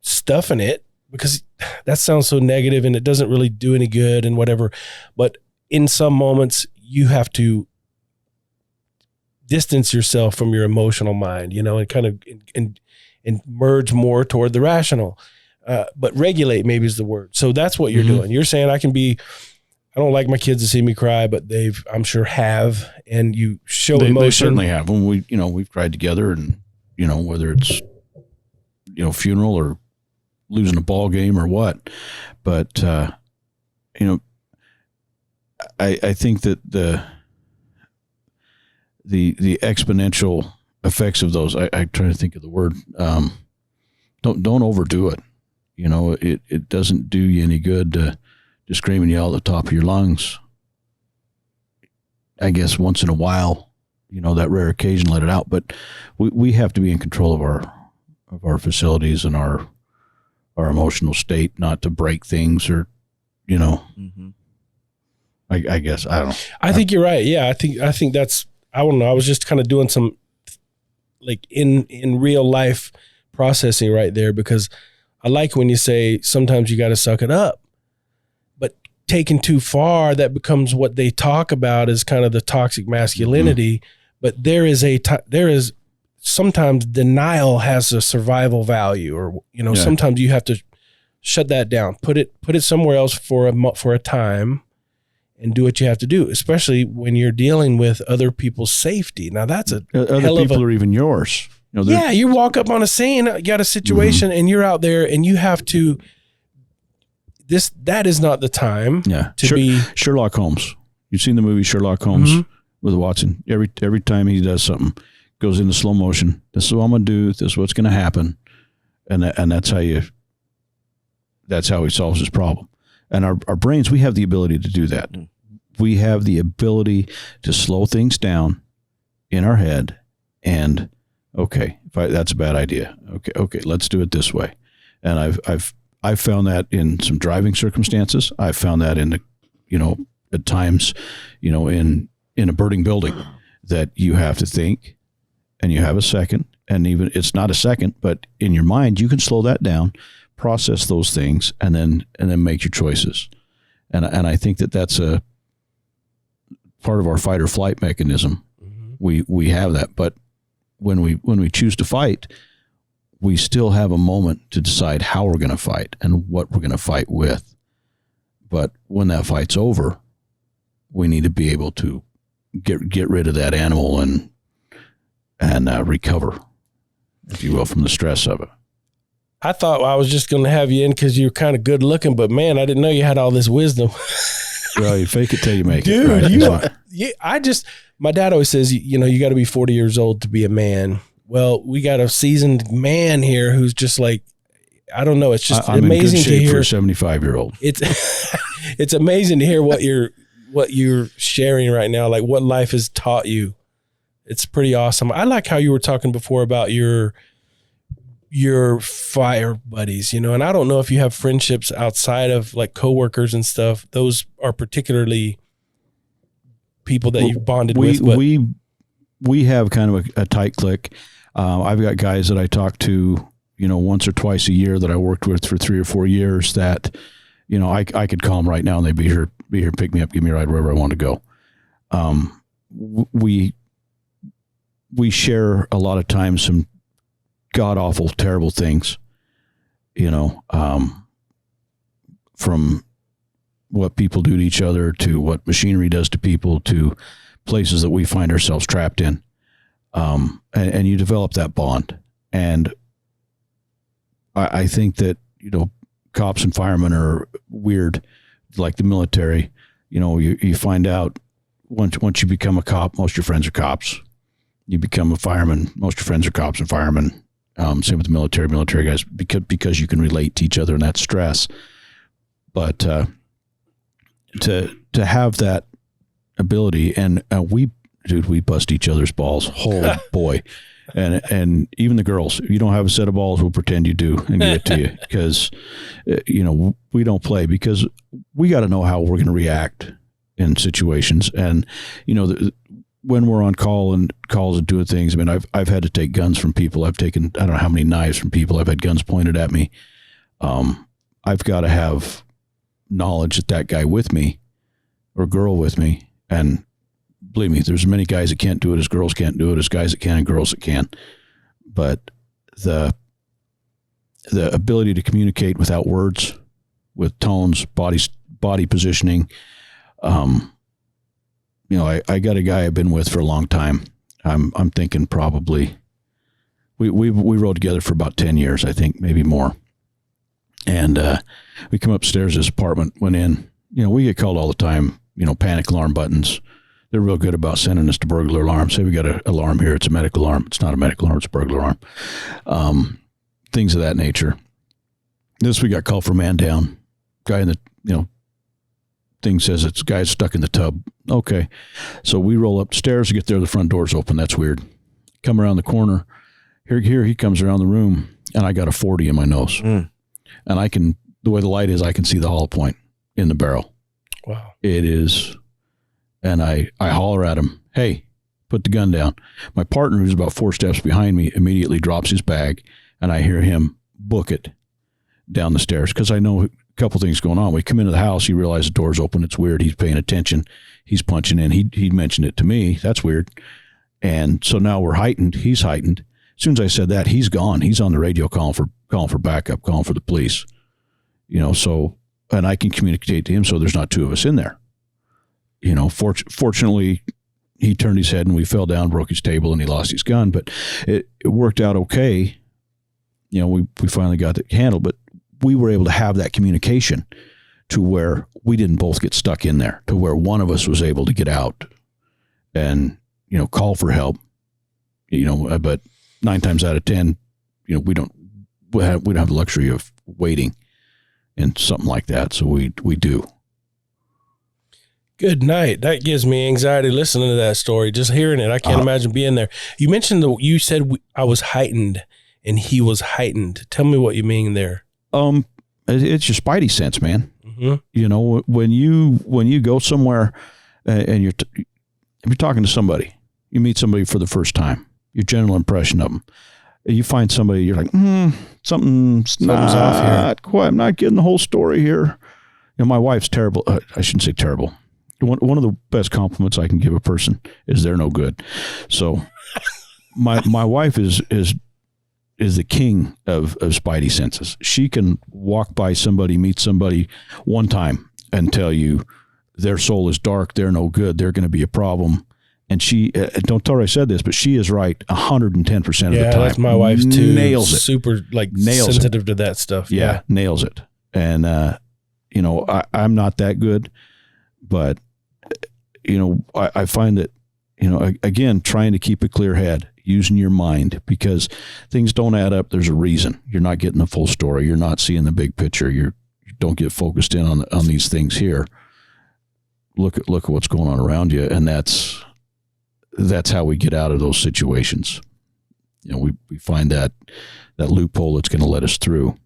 stuffing it, because that sounds so negative and it doesn't really do any good and whatever. But in some moments you have to distance yourself from your emotional mind, and kind of and merge more toward the rational. But regulate maybe is the word. So that's what you're doing. You're saying I don't like my kids to see me cry, but I'm sure have, and you show emotion. They certainly have. When we've cried together, and whether it's funeral or losing a ball game or what, but I think that the exponential effects of those, I try to think of the word. Don't overdo it. It doesn't do you any good to scream and yell at the top of your lungs. I guess once in a while, that rare occasion, let it out. But we have to be in control of our facilities and our emotional state, not to break things or, I guess, I don't know. I think you're right. Yeah. I think that's, I don't know. I was just kind of doing some like in real life processing right there, because I like when you say sometimes you got to suck it up, but taken too far, that becomes what they talk about as kind of the toxic masculinity. But there is sometimes denial has a survival value, or, sometimes you have to shut that down, put it somewhere else for a time, and do what you have to do, especially when you're dealing with other people's safety. Now that's other people are even yours. You walk up on a scene, you got a situation, and you're out there, and you have to. That is not the time. To be Sherlock Holmes. You've seen the movie Sherlock Holmes with Watson. Every time he does something, goes into slow motion. This is what I'm gonna do. This is what's gonna happen, and that's how he solves his problem. And our brains, we have the ability to do that. We have the ability to slow things down in our head and, okay, that's a bad idea. Okay, let's do it this way. And I've found that in some driving circumstances. I've found that in at times, in a burning building, that you have to think, and you have a second, and even it's not a second, but in your mind you can slow that down, process those things, and then make your choices. And I think that's a part of our fight or flight mechanism. We have that, but when we choose to fight, we still have a moment to decide how we're going to fight and what we're going to fight with. But when that fight's over, we need to be able to get rid of that animal and recover, if you will, from the stress of it. I thought I was just going to have you in because you're kind of good looking, but man, I didn't know you had all this wisdom. Well, you fake it till you make Dude, it. Right? My dad always says, you got to be 40 years old to be a man. Well, we got a seasoned man here who's just like, I don't know. It's just I'm amazing in good shape to hear. For a 75-year-old. It's amazing to hear what you're sharing right now, like what life has taught you. It's pretty awesome. I like how you were talking before about your fire buddies, and I don't know if you have friendships outside of like coworkers and stuff. Those are particularly people that you've bonded with. But we have kind of a tight clique. I've got guys that I talk to, once or twice a year that I worked with for 3 or 4 years that, I could call them right now and they'd be here, pick me up, give me a ride wherever I want to go. We share a lot of times some god awful, terrible things, from what people do to each other to what machinery does to people to places that we find ourselves trapped in. And you develop that bond. And I think that, cops and firemen are weird, like the military. You find out once you become a cop, most of your friends are cops. You become a fireman, most of your friends are cops and firemen. Same with the military guys, because you can relate to each other and that stress. But to have that ability, and we bust each other's balls. Oh boy. And even the girls, if you don't have a set of balls, we'll pretend you do and give it to you, because we don't play, because we got to know how we're going to react in situations. And when we're on calls and doing things, I mean, I've had to take guns from people. I've taken, I don't know how many knives from people. I've had guns pointed at me. I've got to have knowledge that guy with me or girl with me. And believe me, there's many guys that can't do it as girls can't do it, as guys that can and girls that can. But the ability to communicate without words, with tones, body positioning, you know, I got a guy I've been with for a long time. I'm thinking probably we rode together for about 10 years, I think, maybe more. And we come upstairs to his apartment, went in. You know, we get called all the time, you know, panic alarm buttons. They're real good about sending us to burglar alarm. Say we got an alarm here, it's a medical alarm. It's not a medical alarm, it's a burglar alarm. Things of that nature. This we got called for man down. Guy in the, you know, thing says it's guy's stuck in the tub. Okay. So we roll upstairs to get there. The front door's open. That's weird. Come around the corner. Here he comes around the room, and I got a 40 in my nose. And I can, the way the light is, I can see the hollow point in the barrel. Wow. It is. And I holler at him, hey, put the gun down. My partner, who's about 4 steps behind me, immediately drops his bag, and I hear him book it down the stairs because I know a couple things going on. We come into the house, he realizes the door's open. It's weird. He's paying attention. He's punching in. He mentioned it to me. That's weird. And so now we're heightened. He's heightened. As soon as I said that, he's gone. He's on the radio calling for backup, calling for the police. You know, so, and I can communicate to him so there's not 2 of us in there. You know, fortunately, he turned his head and we fell down, broke his table, and he lost his gun. But it worked out okay. You know, we finally got it handled, but we were able to have that communication to where we didn't both get stuck in there, to where one of us was able to get out and, you know, call for help, you know, but 9 times out of 10, you know, we don't have the luxury of waiting and something like that. So we do. Good night. That gives me anxiety listening to that story. Just hearing it, I can't imagine being there. You mentioned you said I was heightened and he was heightened. Tell me what you mean there. It's your spidey sense, man. Mm-hmm. You know, when you go somewhere and you're talking to somebody, you meet somebody for the first time, your general impression of them, you find somebody, you're like, something's off here. Quite, I'm not getting the whole story here. You know, my wife's terrible. I shouldn't say terrible. One of the best compliments I can give a person is they're no good. So my wife is the king of spidey senses. She can walk by somebody, meet somebody one time and tell you their soul is dark, they're no good, they're going to be a problem. And she, don't tell her I said this, but she is right 110% of the time. Yeah, that's my wife too. Nails it. Super sensitive to that stuff. Yeah, nails it. And, you know, I'm not that good, but, you know, I find that, you know, again, trying to keep a clear head, using your mind, because things don't add up. There's a reason. You're not getting the full story. You're not seeing the big picture. You don't get focused in on these things here. Look at what's going on around you, and that's how we get out of those situations. You know, we find that loophole that's going to let us through.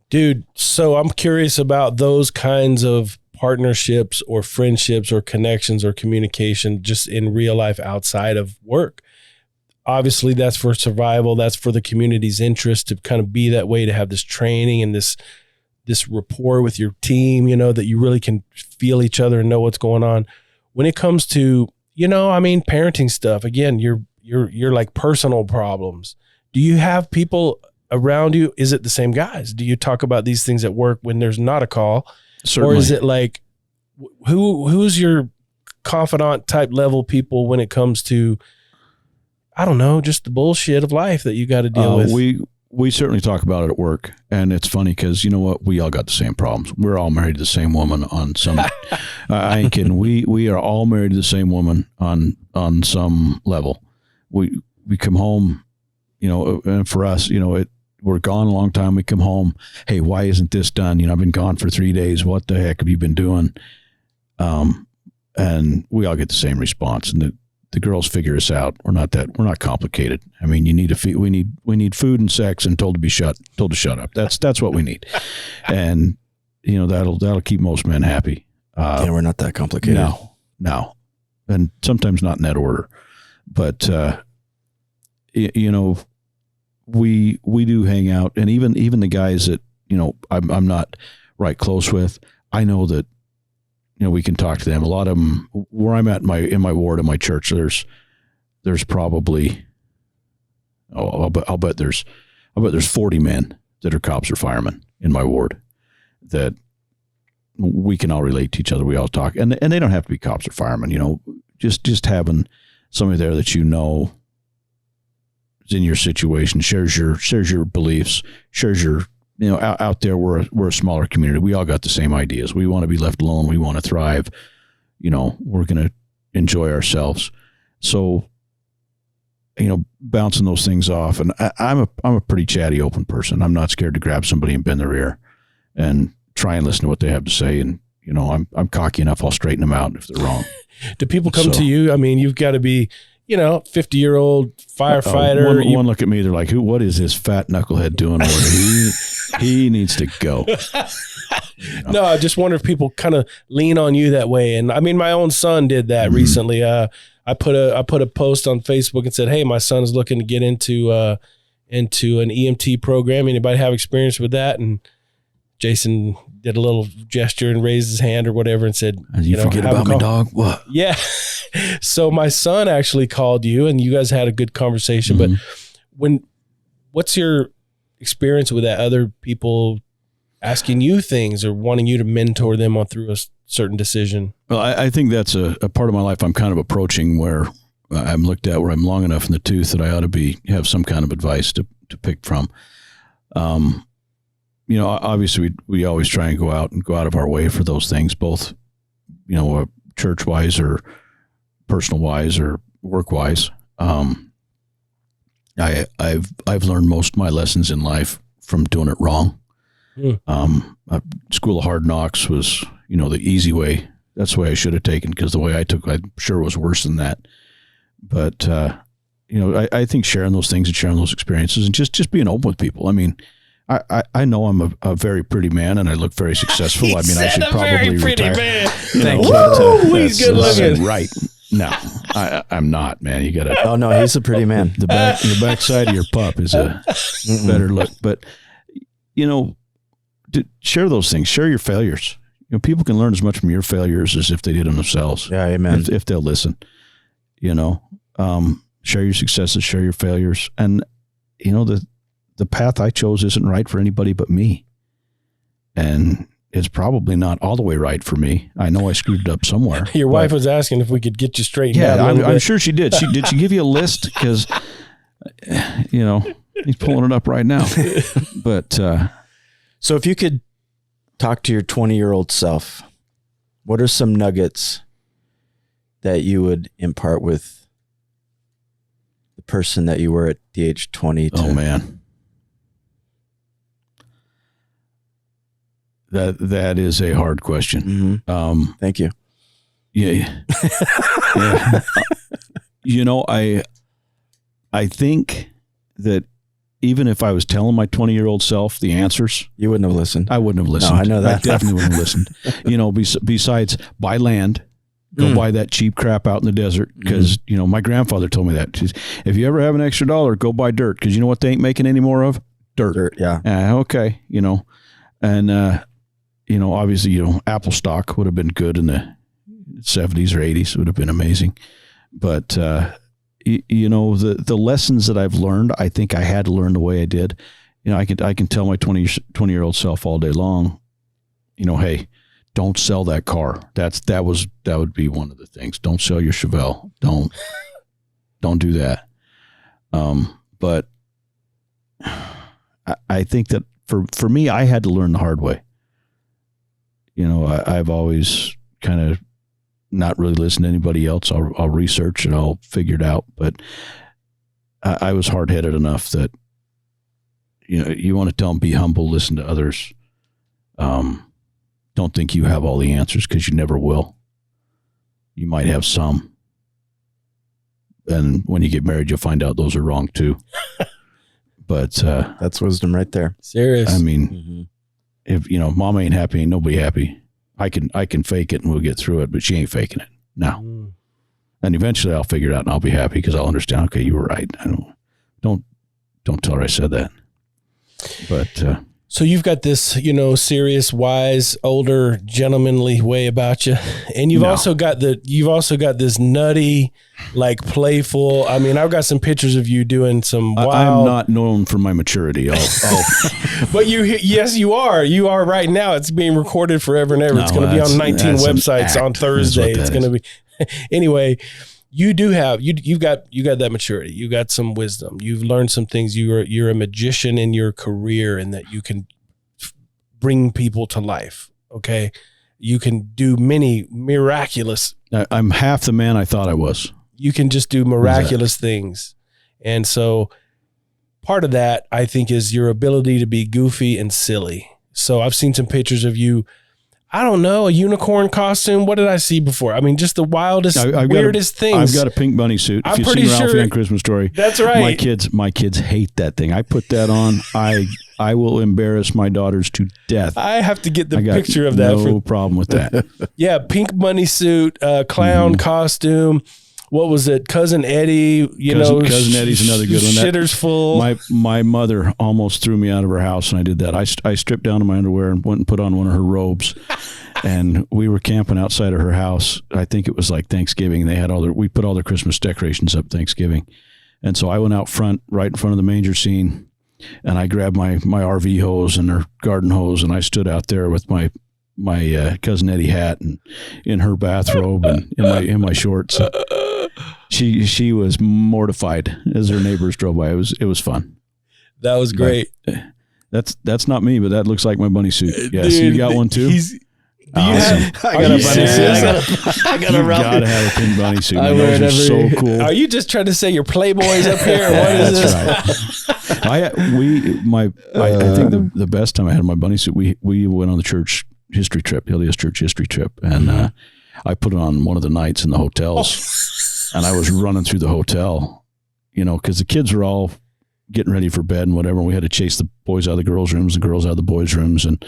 Dude, so I'm curious about those kinds of partnerships or friendships or connections or communication just in real life outside of work. Obviously, that's for survival. That's for the community's interest to kind of be that way, to have this training and this rapport with your team, you know, that you really can feel each other and know what's going on. When it comes to, you know, I mean, parenting stuff, again, you're like personal problems. Do you have people around you? Is it the same guys? Do you talk about these things at work when there's not a call? Certainly. Or is it like, who's your confidant type level people when it comes to, I don't know, just the bullshit of life that you got to deal with? We certainly talk about it at work, and it's funny because you know what? We all got the same problems. We're all married to the same woman on some. I ain't kidding. We are all married to the same woman on some level. We come home, you know, and for us, you know, we're gone a long time. We come home. Hey, why isn't this done? You know, I've been gone for 3 days. What the heck have you been doing? And we all get the same response. And the girls figure us out. We're not complicated. I mean, we need food and sex and told to shut up. That's what we need. And, you know, that'll keep most men happy. Yeah, we're not that complicated. No. and sometimes not in that order. But you know, we do hang out, and even the guys that, you know, I'm not right close with, I know that, you know, we can talk to them. A lot of them, where I'm at in my ward, in my church, there's probably, I'll bet there's 40 men that are cops or firemen in my ward that we can all relate to each other. We all talk, and they don't have to be cops or firemen. You know, just having somebody there that you know is in your situation, shares your beliefs, shares your, you know, out there we're a smaller community. We all got the same ideas. We want to be left alone. We want to thrive. You know, we're going to enjoy ourselves. So, you know, bouncing those things off, and I'm a pretty chatty, open person. I'm not scared to grab somebody and bend their ear and try and listen to what they have to say. And, you know, I'm cocky enough. I'll straighten them out if they're wrong. Do people come to you? I mean, you've got to be, you know, 50-year-old firefighter. One look at me, they're like, what is this fat knucklehead doing over here? He needs to go. You know? No, I just wonder if people kind of lean on you that way. And I mean, my own son did that recently. I put a post on Facebook and said, "Hey, my son is looking to get into an EMT program. Anybody have experience with that?" And Jason did a little gesture and raised his hand or whatever and said, "You forget about me, dog." What? Yeah. So my son actually called you, and you guys had a good conversation. But what's your experience with that? Other people asking you things or wanting you to mentor them on through a certain decision? Well, I think that's a part of my life I'm kind of approaching where I'm looked at where I'm long enough in the tooth that I ought to have some kind of advice to pick from. You know, obviously we always try and go out of our way for those things, both, you know, church wise or personal wise or work wise. I've learned most of my lessons in life from doing it wrong. School of Hard Knocks was, you know, the easy way. That's the way I should have taken, because the way I took, I'm sure was worse than that. But, you know, I think sharing those things and sharing those experiences and just being open with people. I mean, I know I'm a very pretty man and I look very successful. I mean, I should probably retire. Thank you. He's good looking. Right. No, I'm not, man. You got to. Oh no, he's a pretty man. The backside of your pup is a better look. But, you know, share those things. Share your failures. You know, people can learn as much from your failures as if they did them themselves. Yeah, amen. If they'll listen, you know, share your successes, share your failures, and you know the path I chose isn't right for anybody but me, and it's probably not all the way right for me. I know I screwed it up somewhere. Your wife was asking if we could get you straightened out. Yeah, I'm sure she did. Did she give you a list? Because, you know, he's pulling it up right now. But so if you could talk to your 20-year-old self, what are some nuggets that you would impart with the person that you were at the age of 20? Oh man. That is a hard question. Mm-hmm. Thank you. Yeah. Yeah. You know, I think that even if I was telling my 20-year-old self the answers, you wouldn't have listened. I wouldn't have listened. No, I know that. I definitely wouldn't have listened. You know, besides buy land, go buy that cheap crap out in the desert. Because, you know, my grandfather told me that. Says, if you ever have an extra $1, go buy dirt. Because you know what they ain't making any more of? Dirt. Yeah. Okay. You know, and, you know, obviously, you know, Apple stock would have been good in the 70s or 80s. It would have been amazing. But, you know, the lessons that I've learned, I think I had to learn the way I did. You know, I can tell my 20-year-old self all day long, you know, hey, don't sell that car. That would be one of the things. Don't sell your Chevelle. Don't do that. But I think that for me, I had to learn the hard way. You know, I've always kind of not really listened to anybody else. I'll research and I'll figure it out. But I was hard-headed enough that, you know, you want to tell them, be humble, listen to others. Don't think you have all the answers, because you never will. You might have some. And when you get married, you'll find out those are wrong too. But that's wisdom right there. Serious. I mean, if, you know, mama ain't happy, ain't nobody happy. I can fake it and we'll get through it, but she ain't faking it. No. And eventually I'll figure it out and I'll be happy because I'll understand, okay, you were right. Don't tell her I said that. But so you've got this, serious, wise, older, gentlemanly way about you, and you've also got this nutty, like playful. I mean, I've got some pictures of you doing some wild. I'm not known for my maturity. But yes, you are. You are right now. It's being recorded forever and ever. It's going to be on 19 websites on Thursday. It's going to be anyway. You do have you've got that maturity. You got some wisdom. You've learned some things. You're a magician in your career, and that you can bring people to life. Okay, you can do many miraculous. I'm half the man I thought I was. You can just do miraculous things, and so part of that I think is your ability to be goofy and silly. So I've seen some pictures of you. I don't know, a unicorn costume. What did I see before? I mean, just the wildest, weirdest things. I've got a pink bunny suit. I'm if you've pretty seen Ralphie sure on Christmas Story, that's right. My kids hate that thing. I put that on. I will embarrass my daughters to death. I have to get the picture of that. No problem with that. Yeah, pink bunny suit, clown costume. What was it? Cousin Eddie, Cousin Eddie's another good one. Shitter's full. My mother almost threw me out of her house, and I did that. I stripped down to my underwear and went and put on one of her robes. And we were camping outside of her house. I think it was like Thanksgiving. They had we put all their Christmas decorations up Thanksgiving. And so I went out front, right in front of the manger scene, and I grabbed my RV hose and her garden hose, and I stood out there with my Cousin Eddie hat and in her bathrobe and in my shorts. She was mortified as her neighbors drove by. It was fun. That was great. But that's not me, but that looks like my bunny suit. Yes, Dude, you got one too. I got a bunny suit. I got a Ralphie. You gotta have a pink bunny suit. I wear it Those are so cool. Are you just trying to say your Playboy's up here? Or what is this? That's right. I think the best time I had my bunny suit, we went on the church history trip, LDS church history trip, and I put it on one of the nights in the hotels, and I was running through the hotel, because the kids were all getting ready for bed and whatever. And we had to chase the boys out of the girls' rooms and girls out of the boys' rooms, and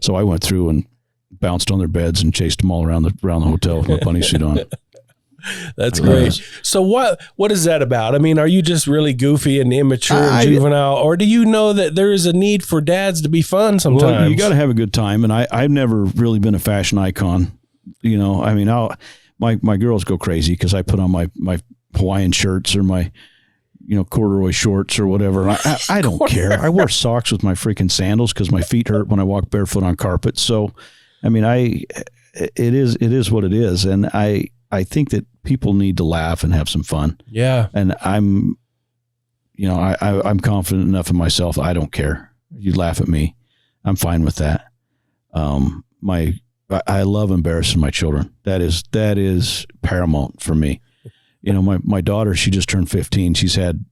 so I went through and bounced on their beds and chased them all around the hotel with my bunny suit on. That's great. So what is that about? I mean, are you just really goofy and immature and juvenile, or do you know that there is a need for dads to be fun sometimes? Well, you got to have a good time, and I've never really been a fashion icon. I mean, my girls go crazy because I put on my Hawaiian shirts or my corduroy shorts or whatever. And I don't care. I wear socks with my freaking sandals because my feet hurt when I walk barefoot on carpet. So, I mean, it is what it is, and I think that people need to laugh and have some fun. Yeah. And I'm confident enough in myself. I don't care. You laugh at me. I'm fine with that. I love embarrassing my children. That is paramount for me. My daughter, she just turned 15. She's had,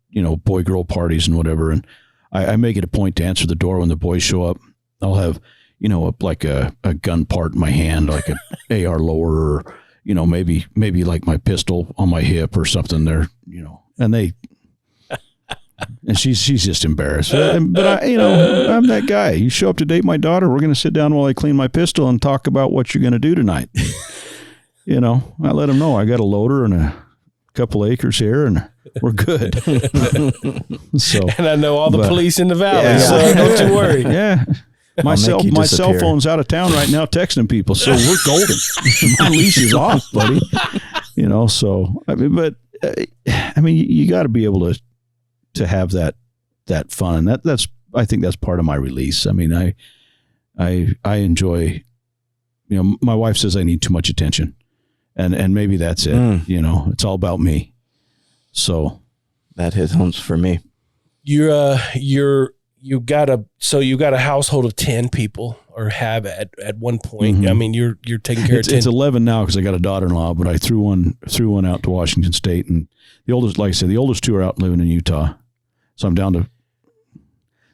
boy girl parties and whatever. And I make it a point to answer the door when the boys show up. I'll have, like a gun part in my hand, like an AR lower, or, maybe like my pistol on my hip or something there, and she's just embarrassed. But I'm that guy. You show up to date my daughter, we're going to sit down while I clean my pistol and talk about what you're going to do tonight. I let them know I got a loader and a couple acres here and we're good. And I know all the police in the valley, so don't you worry. Yeah. My cell phone's out of town right now texting people, so we're golden. My leash is off, buddy. So you got to be able to have that fun, and I think that's part of my release. I mean, I enjoy. My wife says I need too much attention, and maybe that's it. It's all about me. So that hits home for me. You got a household of 10 people, or have at one point. Mm-hmm. I mean, you're taking care of 10. It's 11 now because I got a daughter-in-law, but I threw one out to Washington State, and the oldest, like I said, the oldest two are out living in Utah, so I'm down to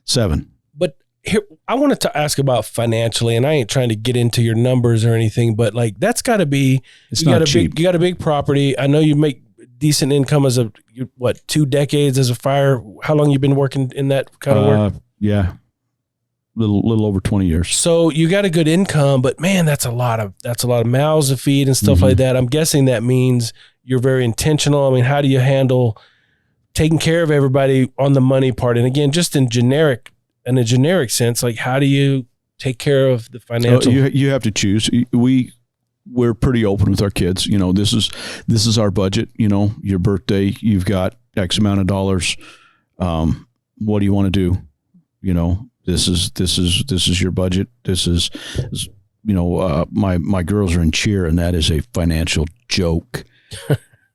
7. But here, I wanted to ask about financially, and I ain't trying to get into your numbers or anything, but like that's got to be. It's not cheap. You got a big property. I know you make decent income as 2 decades as a fire. How long you been working in that kind of work? Yeah, little over 20 years. So you got a good income, but man, that's a lot of mouths to feed and stuff like that. I'm guessing that means you're very intentional. I mean, how do you handle taking care of everybody on the money part? And again, just in a generic sense, like how do you take care of the financial? You have to choose. We're pretty open with our kids. You know, this is our budget. You know, your birthday, you've got X amount of dollars. What do you want to do? You know, this is your budget. This is you know, my girls are in cheer, and that is a financial joke.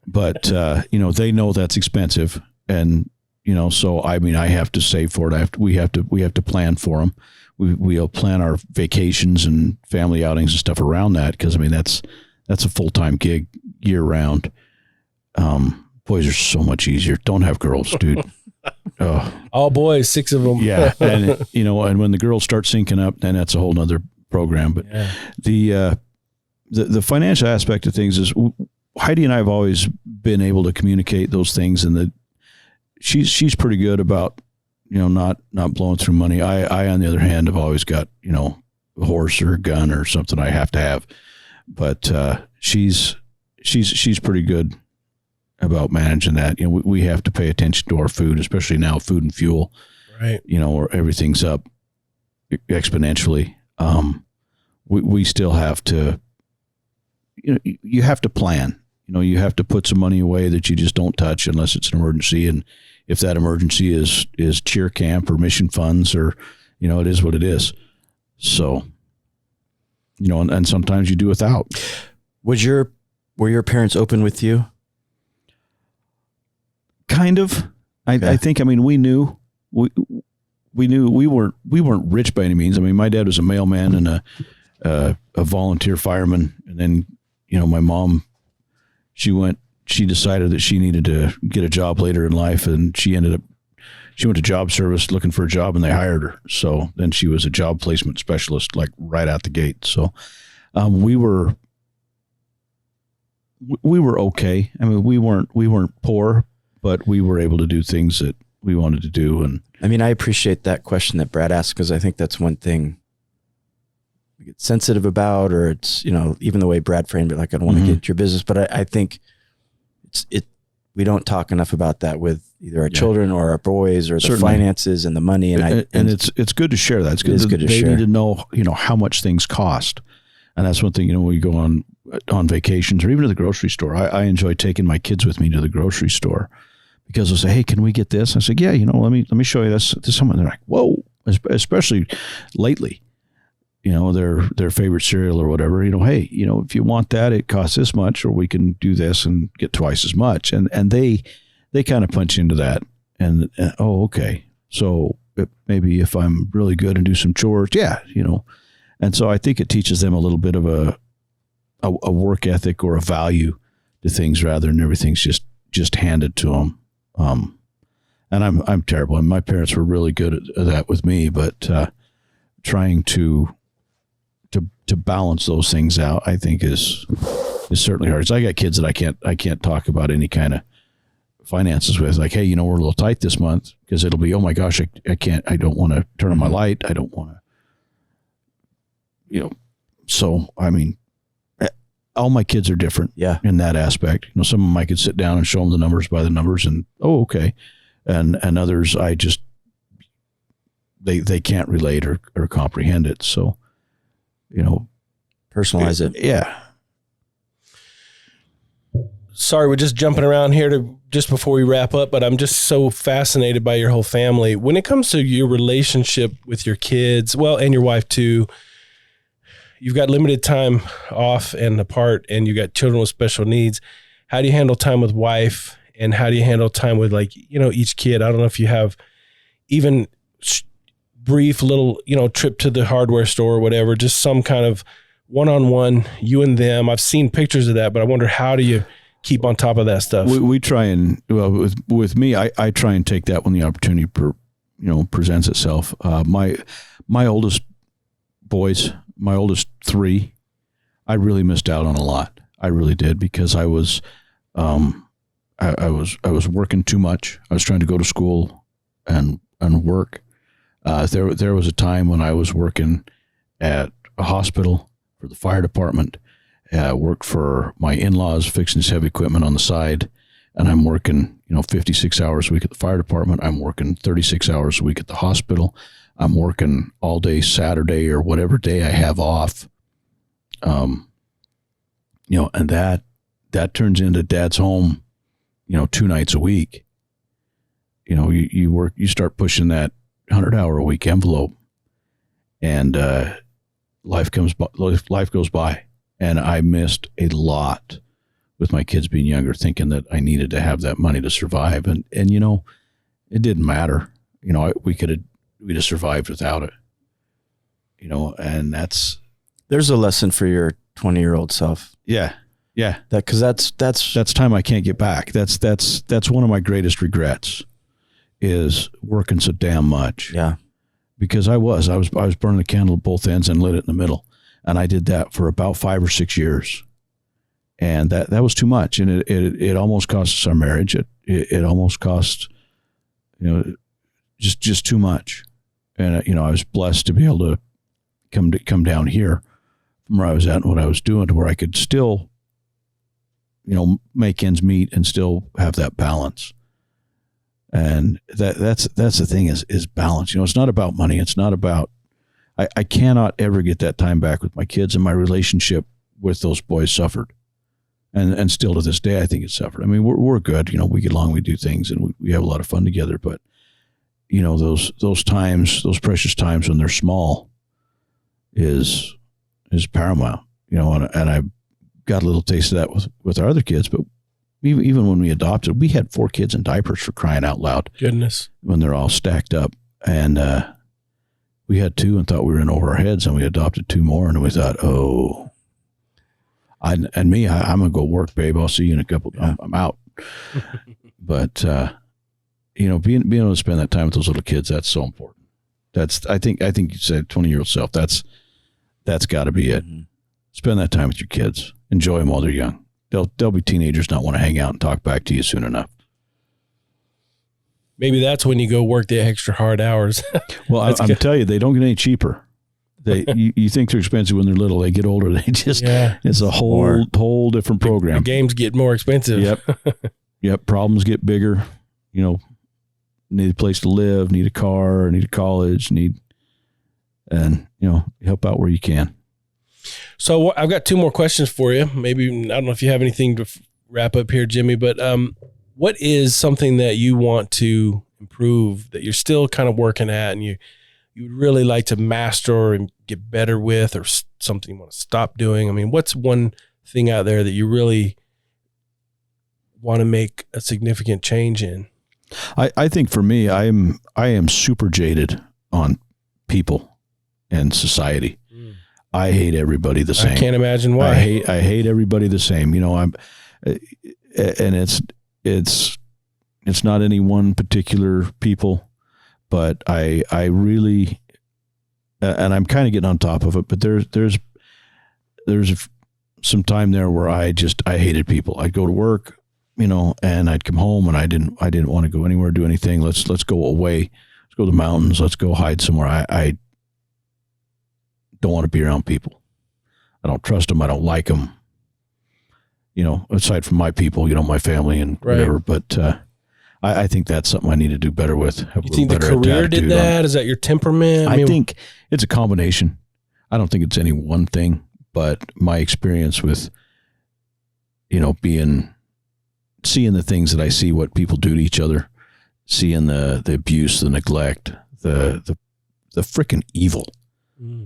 But you know, they know that's expensive, and you know, so I mean, I have to save for it. We have to plan for them. We'll plan our vacations and family outings and stuff around that, because I mean that's a full-time gig year round. Boys are so much easier. Don't have girls, dude. All boys, 6 of them. Yeah, and you know, and when the girls start syncing up, then that's a whole nother program. But the financial aspect of things is, Heidi and I have always been able to communicate those things, and she's pretty good about, you know, not blowing through money. I on the other hand have always got, you know, a horse or a gun or something I have to have, but she's pretty good about managing that. You know, we have to pay attention to our food, especially now, food and fuel, right? You know, where everything's up exponentially. We still have to, you know, you have to plan. You know, you have to put some money away that you just don't touch unless it's an emergency. And if that emergency is cheer camp or mission funds, or, you know, it is what it is. So, you know, and sometimes you do without. Were your parents open with you? Kind of. I think, I mean, we knew we weren't rich by any means. I mean, my dad was a mailman and a volunteer fireman. And then, you know, my mom, she decided that she needed to get a job later in life, and she went to job service looking for a job, and they hired her. So then she was a job placement specialist, like right out the gate. So we were okay. I mean, we weren't poor, but we were able to do things that we wanted to do. And I mean, I appreciate that question that Brad asked, because I think that's one thing we get sensitive about, or it's, you know, even the way Brad framed it, like, I don't want to get into your business, but I think we don't talk enough about that with either our children or our boys, or the Certainly. Finances and the money. And it's good to share that. It's good to share. They need to know, you know, how much things cost. And that's one thing, you know, when we go on vacations or even to the grocery store, I enjoy taking my kids with me to the grocery store, because they'll say, hey, can we get this? I say, yeah, you know, let me show you this. Someone, they're like, whoa, especially lately, you know, their favorite cereal or whatever, you know, hey, you know, if you want that, it costs this much, or we can do this and get twice as much. And they kind of punch into that, and oh, okay. So maybe if I'm really good and do some chores, yeah, you know. And so I think it teaches them a little bit of a work ethic or a value to things, rather than everything's just handed to them. And I'm terrible. And my parents were really good at that with me, but trying to balance those things out, I think is certainly hard. So I got kids that I can't talk about any kind of finances with, like, hey, you know, we're a little tight this month, because it'll be, oh my gosh, I don't want to turn on my light. I don't want to, you know. So, I mean, all my kids are different in that aspect. You know, some of them I could sit down and show them the numbers by the numbers, and, oh, okay. And others, I just, they can't relate or comprehend it. So, you know, personalize it. Yeah. Sorry, we're just jumping around here to just before we wrap up, but I'm just so fascinated by your whole family. When it comes to your relationship with your kids, well, and your wife too, you've got limited time off and apart, and you got children with special needs. How do you handle time with wife, and how do you handle time with, like, you know, each kid? I don't know if you have even brief little, you know, trip to the hardware store or whatever, just some kind of one-on-one, you and them. I've seen pictures of that, but I wonder, how do you keep on top of that stuff? We try and, well, with me, I try and take that when the opportunity presents itself. My oldest boys, my oldest 3, I really missed out on a lot. I really did, because I was working too much. I was trying to go to school and work. There was a time when I was working at a hospital for the fire department, I work for my in-laws fixing this heavy equipment on the side, and I'm working, 56 hours a week at the fire department. I'm working 36 hours a week at the hospital. I'm working all day Saturday or whatever day I have off. And that turns into dad's home, 2 nights a week. You start pushing that 100-hour a week envelope, and life goes by. And I missed a lot with my kids being younger, thinking that I needed to have that money to survive. And it didn't matter. We'd have survived without it. And there's a lesson for your 20-year-old self. Yeah. Because that's time I can't get back. That's one of my greatest regrets, is working so damn much. Yeah. Because I was burning the candle at both ends and lit it in the middle. And I did that for about 5 or 6 years. And that was too much. And it almost cost us our marriage. It almost cost, just too much. And, I was blessed to be able to come down here from where I was at and what I was doing, to where I could still, make ends meet and still have that balance. And that's the thing is balance. It's not about money. It's not about, I cannot ever get that time back with my kids, and my relationship with those boys suffered. And still to this day, I think it suffered. I mean, we're good. We get along, we do things, and we have a lot of fun together. But, those times, those precious times when they're small is paramount, and I got a little taste of that with our other kids. But even when we adopted, we had 4 kids in diapers, for crying out loud. Goodness. When they're all stacked up. And we had 2 and thought we were in over our heads, and we adopted 2 more, and we thought, I'm going to go work, babe. I'll see you in a couple. I'm out. But, being able to spend that time with those little kids, that's so important. I think you said 20-year-old self, that's got to be it. Mm-hmm. Spend that time with your kids. Enjoy them while they're young. They'll be teenagers, not want to hang out and talk back to you soon enough. Maybe that's when you go work the extra hard hours. Well, I'm telling you, they don't get any cheaper. You think they're expensive when they're little. They get older. They just, it's a whole different program. The games get more expensive. Yep. Problems get bigger. Need a place to live, need a car, need a college, help out where you can. So I've got 2 more questions for you. Maybe, I don't know if you have anything to wrap up here, Jimmy, but what is something that you want to improve, that you're still kind of working at, and you would really like to master and get better with, or something you want to stop doing? I mean, what's one thing out there that you really want to make a significant change in? I think for me, I am super jaded on people and society. I hate everybody the same. I can't imagine why. I hate everybody the same. And it's not any one particular people, but I really, and I'm kind of getting on top of it, but there's some time there where I hated people. I'd go to work, and I'd come home, and I didn't want to go anywhere, do anything. Let's go away. Let's go to the mountains. Let's go hide somewhere. I don't want to be around people. I don't trust them. I don't like them. Aside from my people, my family and whatever. But I think that's something I need to do better with. You think the career did that? Is that your temperament? I think it's a combination. I don't think it's any one thing, but my experience with, seeing the things that I see, what people do to each other, seeing the abuse, the neglect, the frickin' evil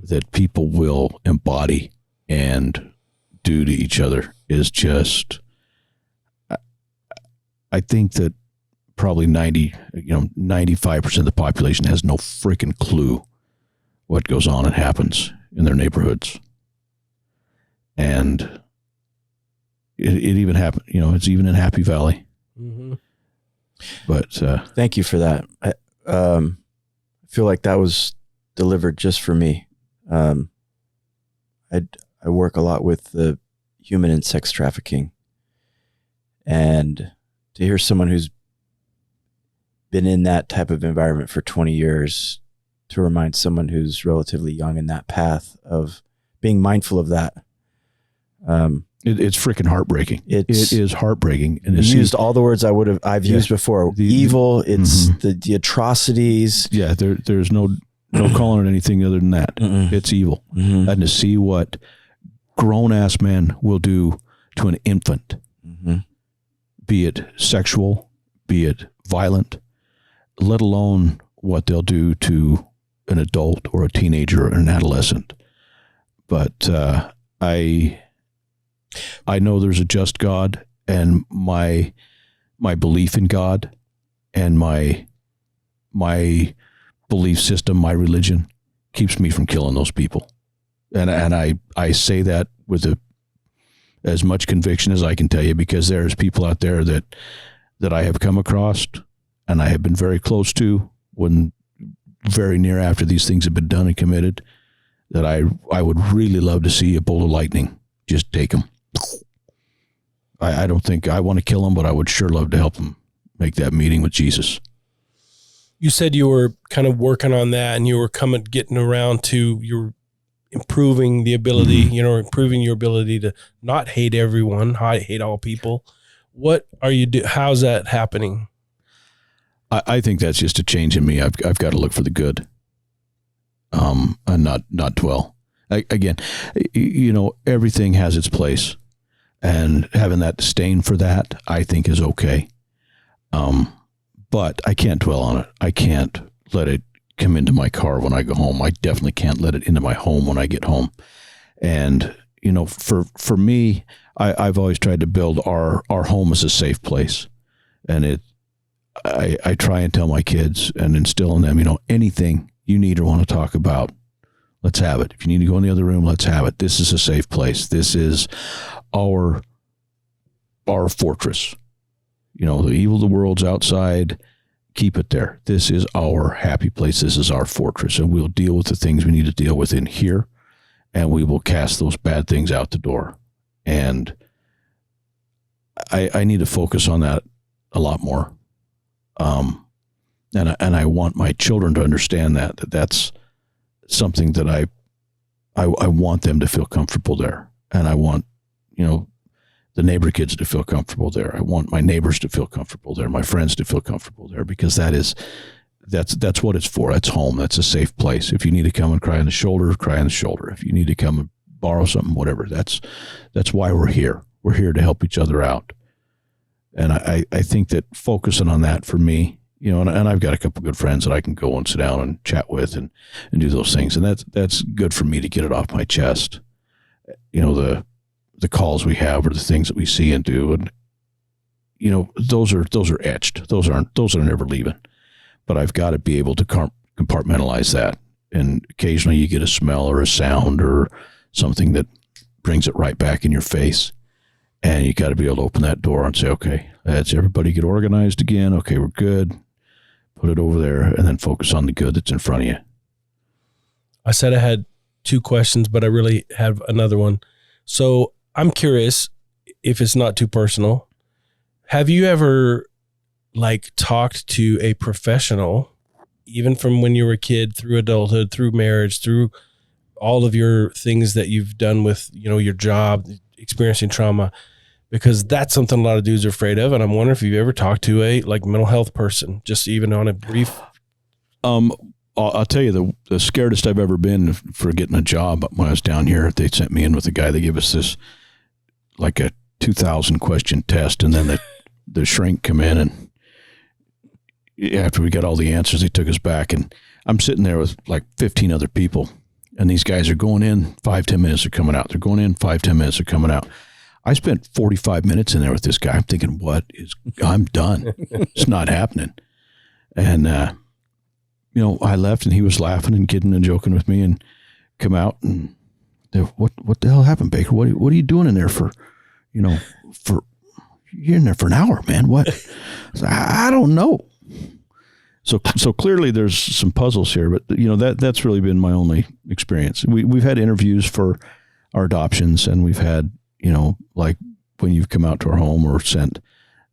that people will embody and do to each other is just, I think that probably 95% of the population has no freaking clue what goes on and happens in their neighborhoods. And it even happened, it's even in Happy Valley. Mm-hmm. But thank you for that. I feel like that was delivered just for me. I work a lot with the human and sex trafficking, and to hear someone who's been in that type of environment for 20 years, to remind someone who's relatively young in that path of being mindful of that, It's freaking heartbreaking. It is heartbreaking. And you used all the words I've used before. Evil. It's the atrocities. Yeah. There's no calling it anything other than that. It's evil. And to see what grown ass men will do to an infant, be it sexual, be it violent, let alone what they'll do to an adult or a teenager or an adolescent. But I know there's a just God, and my belief in God and my belief system, my religion, keeps me from killing those people. And I say that with as much conviction as I can tell you, because there's people out there that I have come across and I have been very close to when very near after these things have been done and committed, that I would really love to see a bolt of lightning just take them. I don't think I want to kill them, but I would sure love to help them make that meeting with Jesus. You said you were kind of working on that, and you were getting around to your improving the ability, improving your ability to not hate everyone, hate all people. What are you do? How's that happening? I think that's just a change in me. I've got to look for the good, and not dwell. Again, everything has its place, and having that disdain for that, I think, is okay. But I can't dwell on it. I can't let it come into my car when I go home. I definitely can't let it into my home when I get home. And, for me, I've always tried to build our home as a safe place. And I try and tell my kids and instill in them, anything you need or want to talk about, let's have it. If you need to go in the other room, let's have it. This is a safe place. This is our fortress. The evil of the world's outside. Keep it there. This is our happy place. This is our fortress. And we'll deal with the things we need to deal with in here. And we will cast those bad things out the door. And I need to focus on that a lot more. And I want my children to understand that's something that I want them to feel comfortable there. And I want, the neighbor kids to feel comfortable there. I want my neighbors to feel comfortable there, my friends to feel comfortable there, because that's what it's for. That's home. That's a safe place. If you need to come and cry on the shoulder, cry on the shoulder. If you need to come and borrow something, whatever, that's why we're here. We're here to help each other out. And I think that focusing on that for me, and I've got a couple good friends that I can go and sit down and chat with and do those things. And that's good for me to get it off my chest. The calls we have or the things that we see and do. And, those are etched. Those are never leaving, but I've got to be able to compartmentalize that. And occasionally you get a smell or a sound or something that brings it right back in your face. And you got to be able to open that door and say, okay, let's everybody get organized again. Okay, we're good. Put it over there and then focus on the good that's in front of you. I said I had 2 questions, but I really have another one. So I'm curious, if it's not too personal, have you ever talked to a professional, even from when you were a kid, through adulthood, through marriage, through all of your things that you've done with, your job, experiencing trauma? Because that's something a lot of dudes are afraid of. And I'm wondering if you've ever talked to a mental health person, just even on a brief. I'll tell you the scaredest I've ever been for getting a job. When I was down here, they sent me in with a guy. They gave us this a 2,000 question test, and then the shrink come in, and after we got all the answers, they took us back, and I'm sitting there with 15 other people, and these guys are going in 5-10 minutes, they're coming out. They're going in 5-10 minutes, they're coming out. I spent 45 minutes in there with this guy. I'm thinking, I'm done. It's not happening. And, I left, and he was laughing and kidding and joking with me, and come out, and what the hell happened, Baker? What are you doing in there for you're in there for an hour, man. What? I don't know. So clearly there's some puzzles here, but that's really been my only experience. We've had interviews for our adoptions, and we've had, when you've come out to our home or sent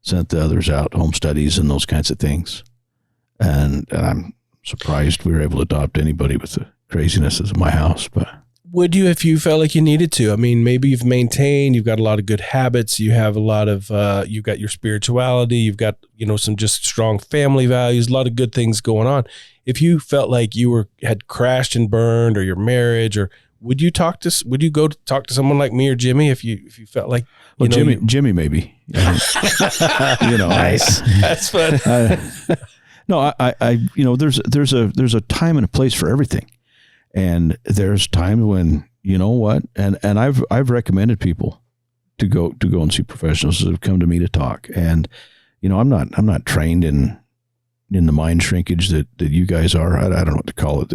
the others out, home studies and those kinds of things. And I'm surprised we were able to adopt anybody with the crazinesses of my house, but would you if you felt like you needed to? I mean, maybe you've maintained, you've got a lot of good habits, you have a lot of, you've got your spirituality, you've got, some just strong family values, a lot of good things going on. If you felt like you had crashed and burned, or your marriage, or would you go to talk to someone like me or Jimmy if you felt like, Jimmy maybe, nice. That's fun. No, I there's a time and a place for everything. And there's times when, and I've recommended people to go and see professionals that have come to me to talk. And, I'm not trained in the mind shrinkage that you guys are. I don't know what to call it,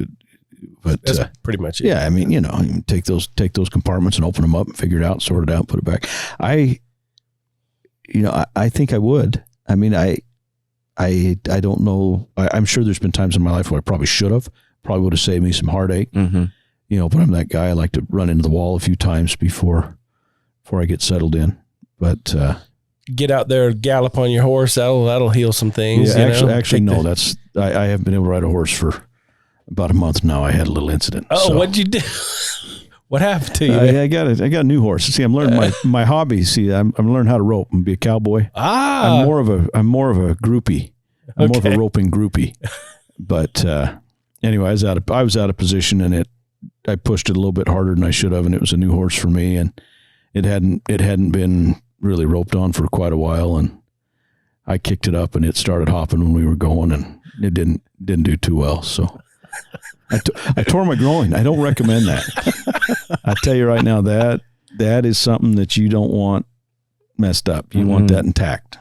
but that's pretty much it. Yeah. I mean, you take those compartments and open them up and figure it out, sort it out, put it back. I think I would. I mean, I don't know. I'm sure there's been times in my life where I probably should have. Probably would have saved me some heartache, but I'm that guy. I like to run into the wall a few times before I get settled in. But get out there, gallop on your horse. That'll heal some things. Yeah, actually, no. I haven't been able to ride a horse for about a month now. I had a little incident. Oh, so. What'd you do? What happened to you? I got a new horse. See, I'm learning my hobby. See, I'm learning how to rope and be a cowboy. I'm more of a groupie. I'm more of a roping groupie. But anyway, I was out of position, and I pushed it a little bit harder than I should have, and it was a new horse for me, and it hadn't been really roped on for quite a while, and I kicked it up, and it started hopping when we were going, and it didn't do too well. So I tore my groin. I don't recommend that. I tell you right now, that is something that you don't want messed up. You want that intact.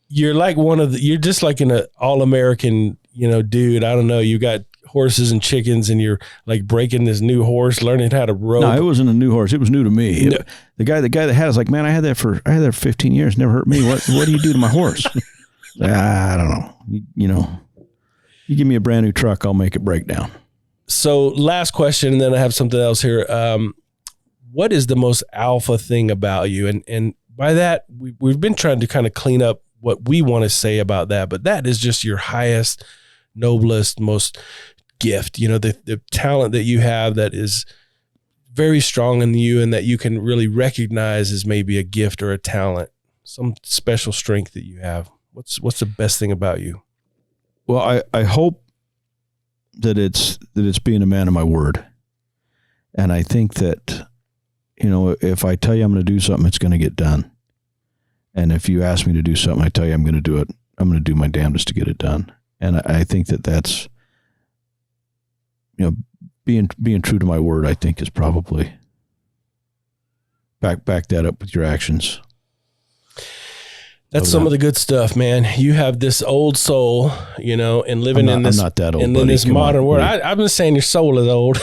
You're like you're just like an all-American, dude. I don't know. You got horses and chickens, and you're like breaking this new horse, learning how to rope. No, it wasn't a new horse. It was new to me. The guy that had it was like, man, I had that for 15 years. Never hurt me. What do you do to my horse? I don't know. You give me a brand new truck, I'll make it break down. So last question, and then I have something else here. What is the most alpha thing about you? And by that, we've been trying to kind of clean up what we want to say about that, but that is just your highest, noblest, most gift, the talent that you have that is very strong in you, and that you can really recognize as maybe a gift or a talent, some special strength that you have. What's the best thing about you? Well, I hope that it's being a man of my word. And I think that, if I tell you I'm going to do something, it's going to get done. And if you ask me to do something, I tell you I'm going to do it. I'm going to do my damnedest to get it done. And I think that's, being true to my word, I think is probably back that up with your actions. That's some of the good stuff, man. You have this old soul, and living in this, I'm not that old, and in this modern world. I've been saying your soul is old,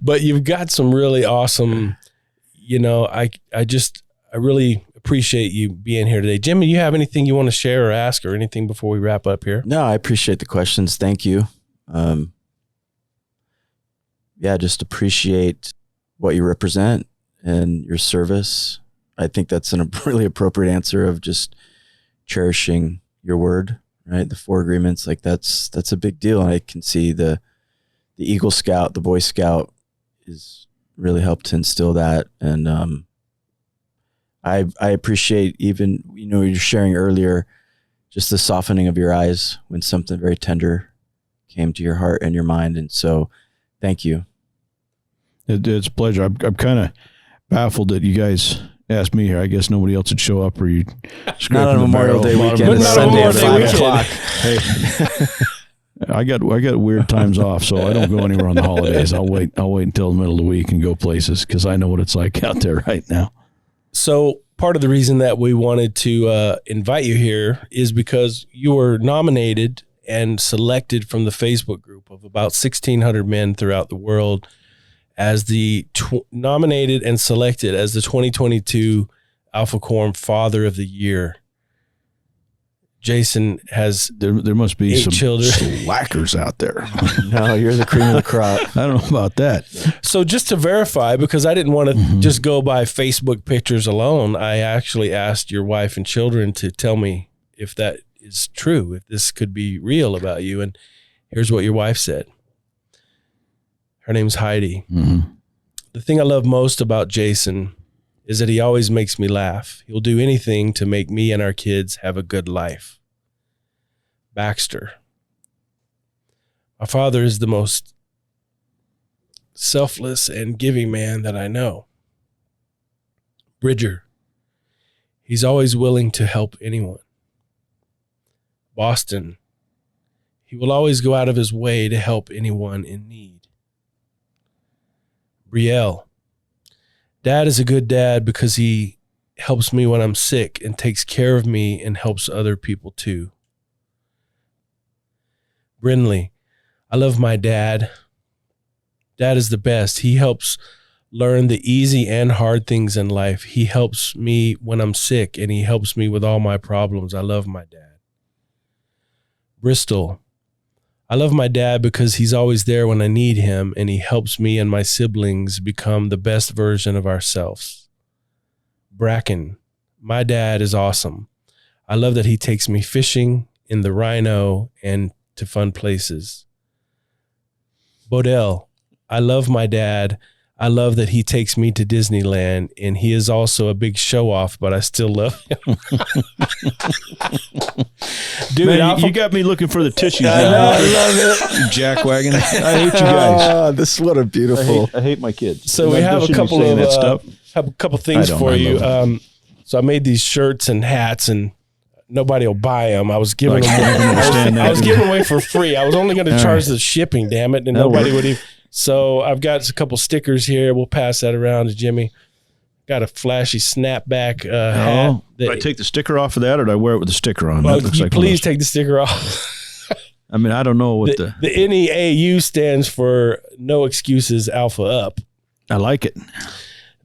but you've got some really awesome, I really appreciate you being here today. Jimmy, you have anything you want to share or ask or anything before we wrap up here? No, I appreciate the questions. Thank you. Just appreciate what you represent and your service. I think that's a really appropriate answer of just cherishing your word, right? The 4 agreements, like that's a big deal. And I can see the Eagle Scout, the Boy Scout is really helped to instill that. And, I appreciate even, you're sharing earlier, just the softening of your eyes when something very tender came to your heart and your mind. And so thank you. It's a pleasure. I'm kind of baffled that you guys asked me here. I guess nobody else would show up, or you not on Memorial Day weekend. It's Sunday at 5 o'clock. Hey, I got weird times off, so I don't go anywhere on the holidays. I'll wait until the middle of the week and go places, because I know what it's like out there right now. So part of the reason that we wanted to invite you here is because you were nominated and selected from the Facebook group of about 1,600 men throughout the world as the nominated and selected as the 2022 Alpha Quorum Father of the Year. Jason has there must be 8 some children. slackers out there. No, you're the cream of the crop. I don't know about that. So just to verify, because I didn't want to just go by Facebook pictures alone, I actually asked your wife and children to tell me if that is true, if this could be real about you. And here's what your wife said. Her name's Heidi. Mm-hmm. The thing I love most about Jason is that he always makes me laugh. He'll do anything to make me and our kids have a good life. Baxter. My father is the most selfless and giving man that I know. Bridger. He's always willing to help anyone. Boston. He will always go out of his way to help anyone in need. Brielle. Dad is a good dad because he helps me when I'm sick and takes care of me and helps other people too. Brinley. I love my dad. Dad is the best. He helps learn the easy and hard things in life. He helps me when I'm sick and he helps me with all my problems. I love my dad. Bristol. I love my dad because he's always there when I need him and he helps me and my siblings become the best version of ourselves. Bracken. My dad is awesome. I love that he takes me fishing in the Rhino and to fun places. Bodell. I love my dad. I love that he takes me to Disneyland and he is also a big show off, but I still love him. Dude, Man, you got me looking for the tissues. I know, I love it. Jackwagon. I hate you guys. This is what a beautiful. I hate my kids. So we have a couple of that stuff. have a couple things I don't. for I you. love So I made these shirts and hats and nobody will buy them. I was giving Like, them. I don't understand I was that. giving away for free. I was only going to All charge right. the shipping, damn it, and That'll nobody work. would even. So I've got a couple stickers here. We'll pass that around to Jimmy. Got a flashy snapback hat. Oh, do I take the sticker off of that, or do I wear it with the sticker on? Well, That looks you like please take the sticker off. I mean, I don't know what The NEAU stands for No Excuses Alpha Up. I like it.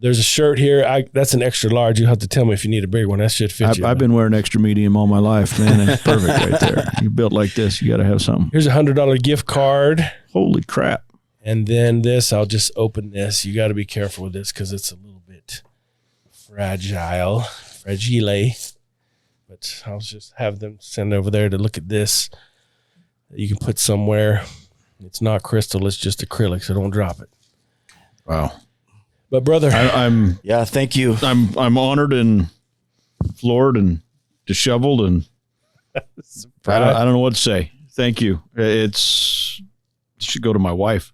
There's a shirt here. That's an extra large. You have to tell me if you need a bigger one. That shit fits you. I've been wearing extra medium all my life, man. It's perfect right there. You built like this, you got to have something. Here's a $100 gift card. Holy crap. And then this, I'll just open this. You got to be careful with this because it's a little bit fragile. But I'll just have them send over there to look at this. You can put somewhere. It's not crystal. It's just acrylic, so don't drop it. Wow. But brother, I'm Yeah, thank you. I'm honored and floored and disheveled, and I don't know what to say. Thank you. It should go to my wife.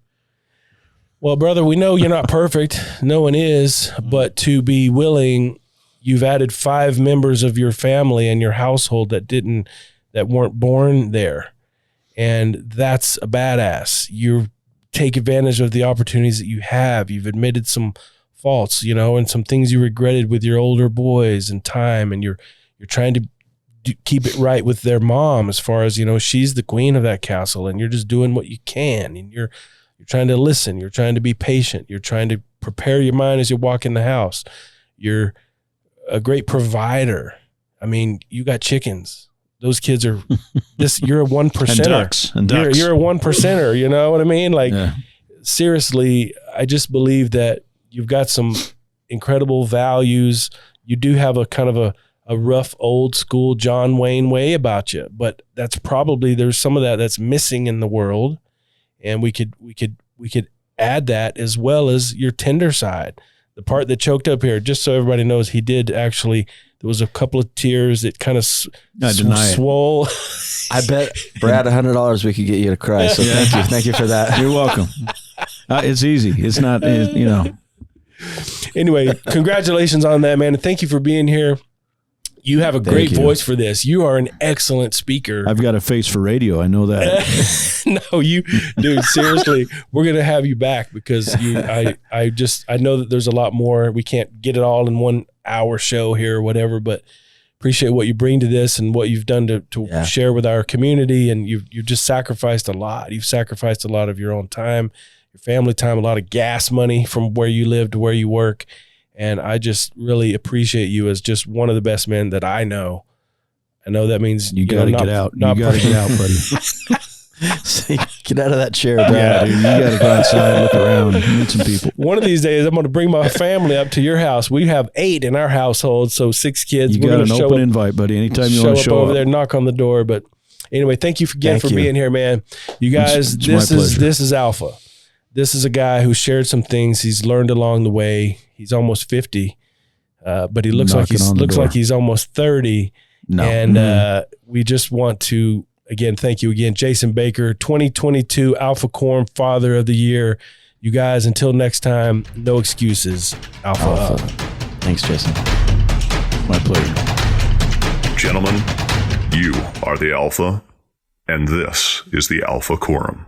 well, brother, we know you're not perfect. No one is. But to be willing, you've added 5 members of your family and your household that weren't born there. And that's a badass. You take advantage of the opportunities that you have. You've admitted some faults, and some things you regretted with your older boys and time. And you're trying to keep it right with their mom as far as, she's the queen of that castle and you're just doing what you can. And you're trying to listen. You're trying to be patient. You're trying to prepare your mind as you walk in the house. You're a great provider. I mean, you got chickens. Those kids are you're a 1%. And ducks. You're a 1%er. You know what I mean? Like, Yeah. seriously, I just believe that you've got some incredible values. You do have a kind of a rough old school John Wayne way about you, but that's probably, there's some of that's missing in the world. And we could add that as well as your tender side. The part that choked up here, just so everybody knows, he did actually, there was a couple of tears that kind of I deny it. swole. I bet Brad $100 we could get you to cry. So thank you for that. You're welcome. It's easy. It's not, Anyway, congratulations on that, man. And thank you for being here. You have a great you. voice for this. You are an excellent speaker. I've got a face for radio. I know that. No, dude, seriously, we're going to have you back because I know that there's a lot more. We can't get it all in 1 hour show here or whatever, but appreciate what you bring to this and what you've done to share with our community. And you've just sacrificed a lot. You've sacrificed a lot of your own time, your family time, a lot of gas money from where you live to where you work. And I just really appreciate you as just one of the best men that I know. I know that means You got to get out. You got to get out, buddy. Get out of that chair, Yeah, Brad. dude. You got to go outside, look around, meet some people. One of these days, I'm going to bring my family up to your house. We have 8 in our household, so 6 kids. You We're got going an to show open up, invite, buddy. Anytime you show want to up show over up. there, knock on the door. But anyway, thank you again Thank for you. being here, man. You guys, It's my pleasure. this is Alpha. This is a guy who shared some things he's learned along the way. He's almost 50, but he looks Knocking on the door. like he's almost 30. No. And we just want to, again, thank you again, Jason Baker, 2022 Alpha Quorum Father of the Year. You guys, until next time, no excuses. Alpha up. Thanks, Jason. My pleasure. Gentlemen, you are the Alpha, and this is the Alpha Quorum.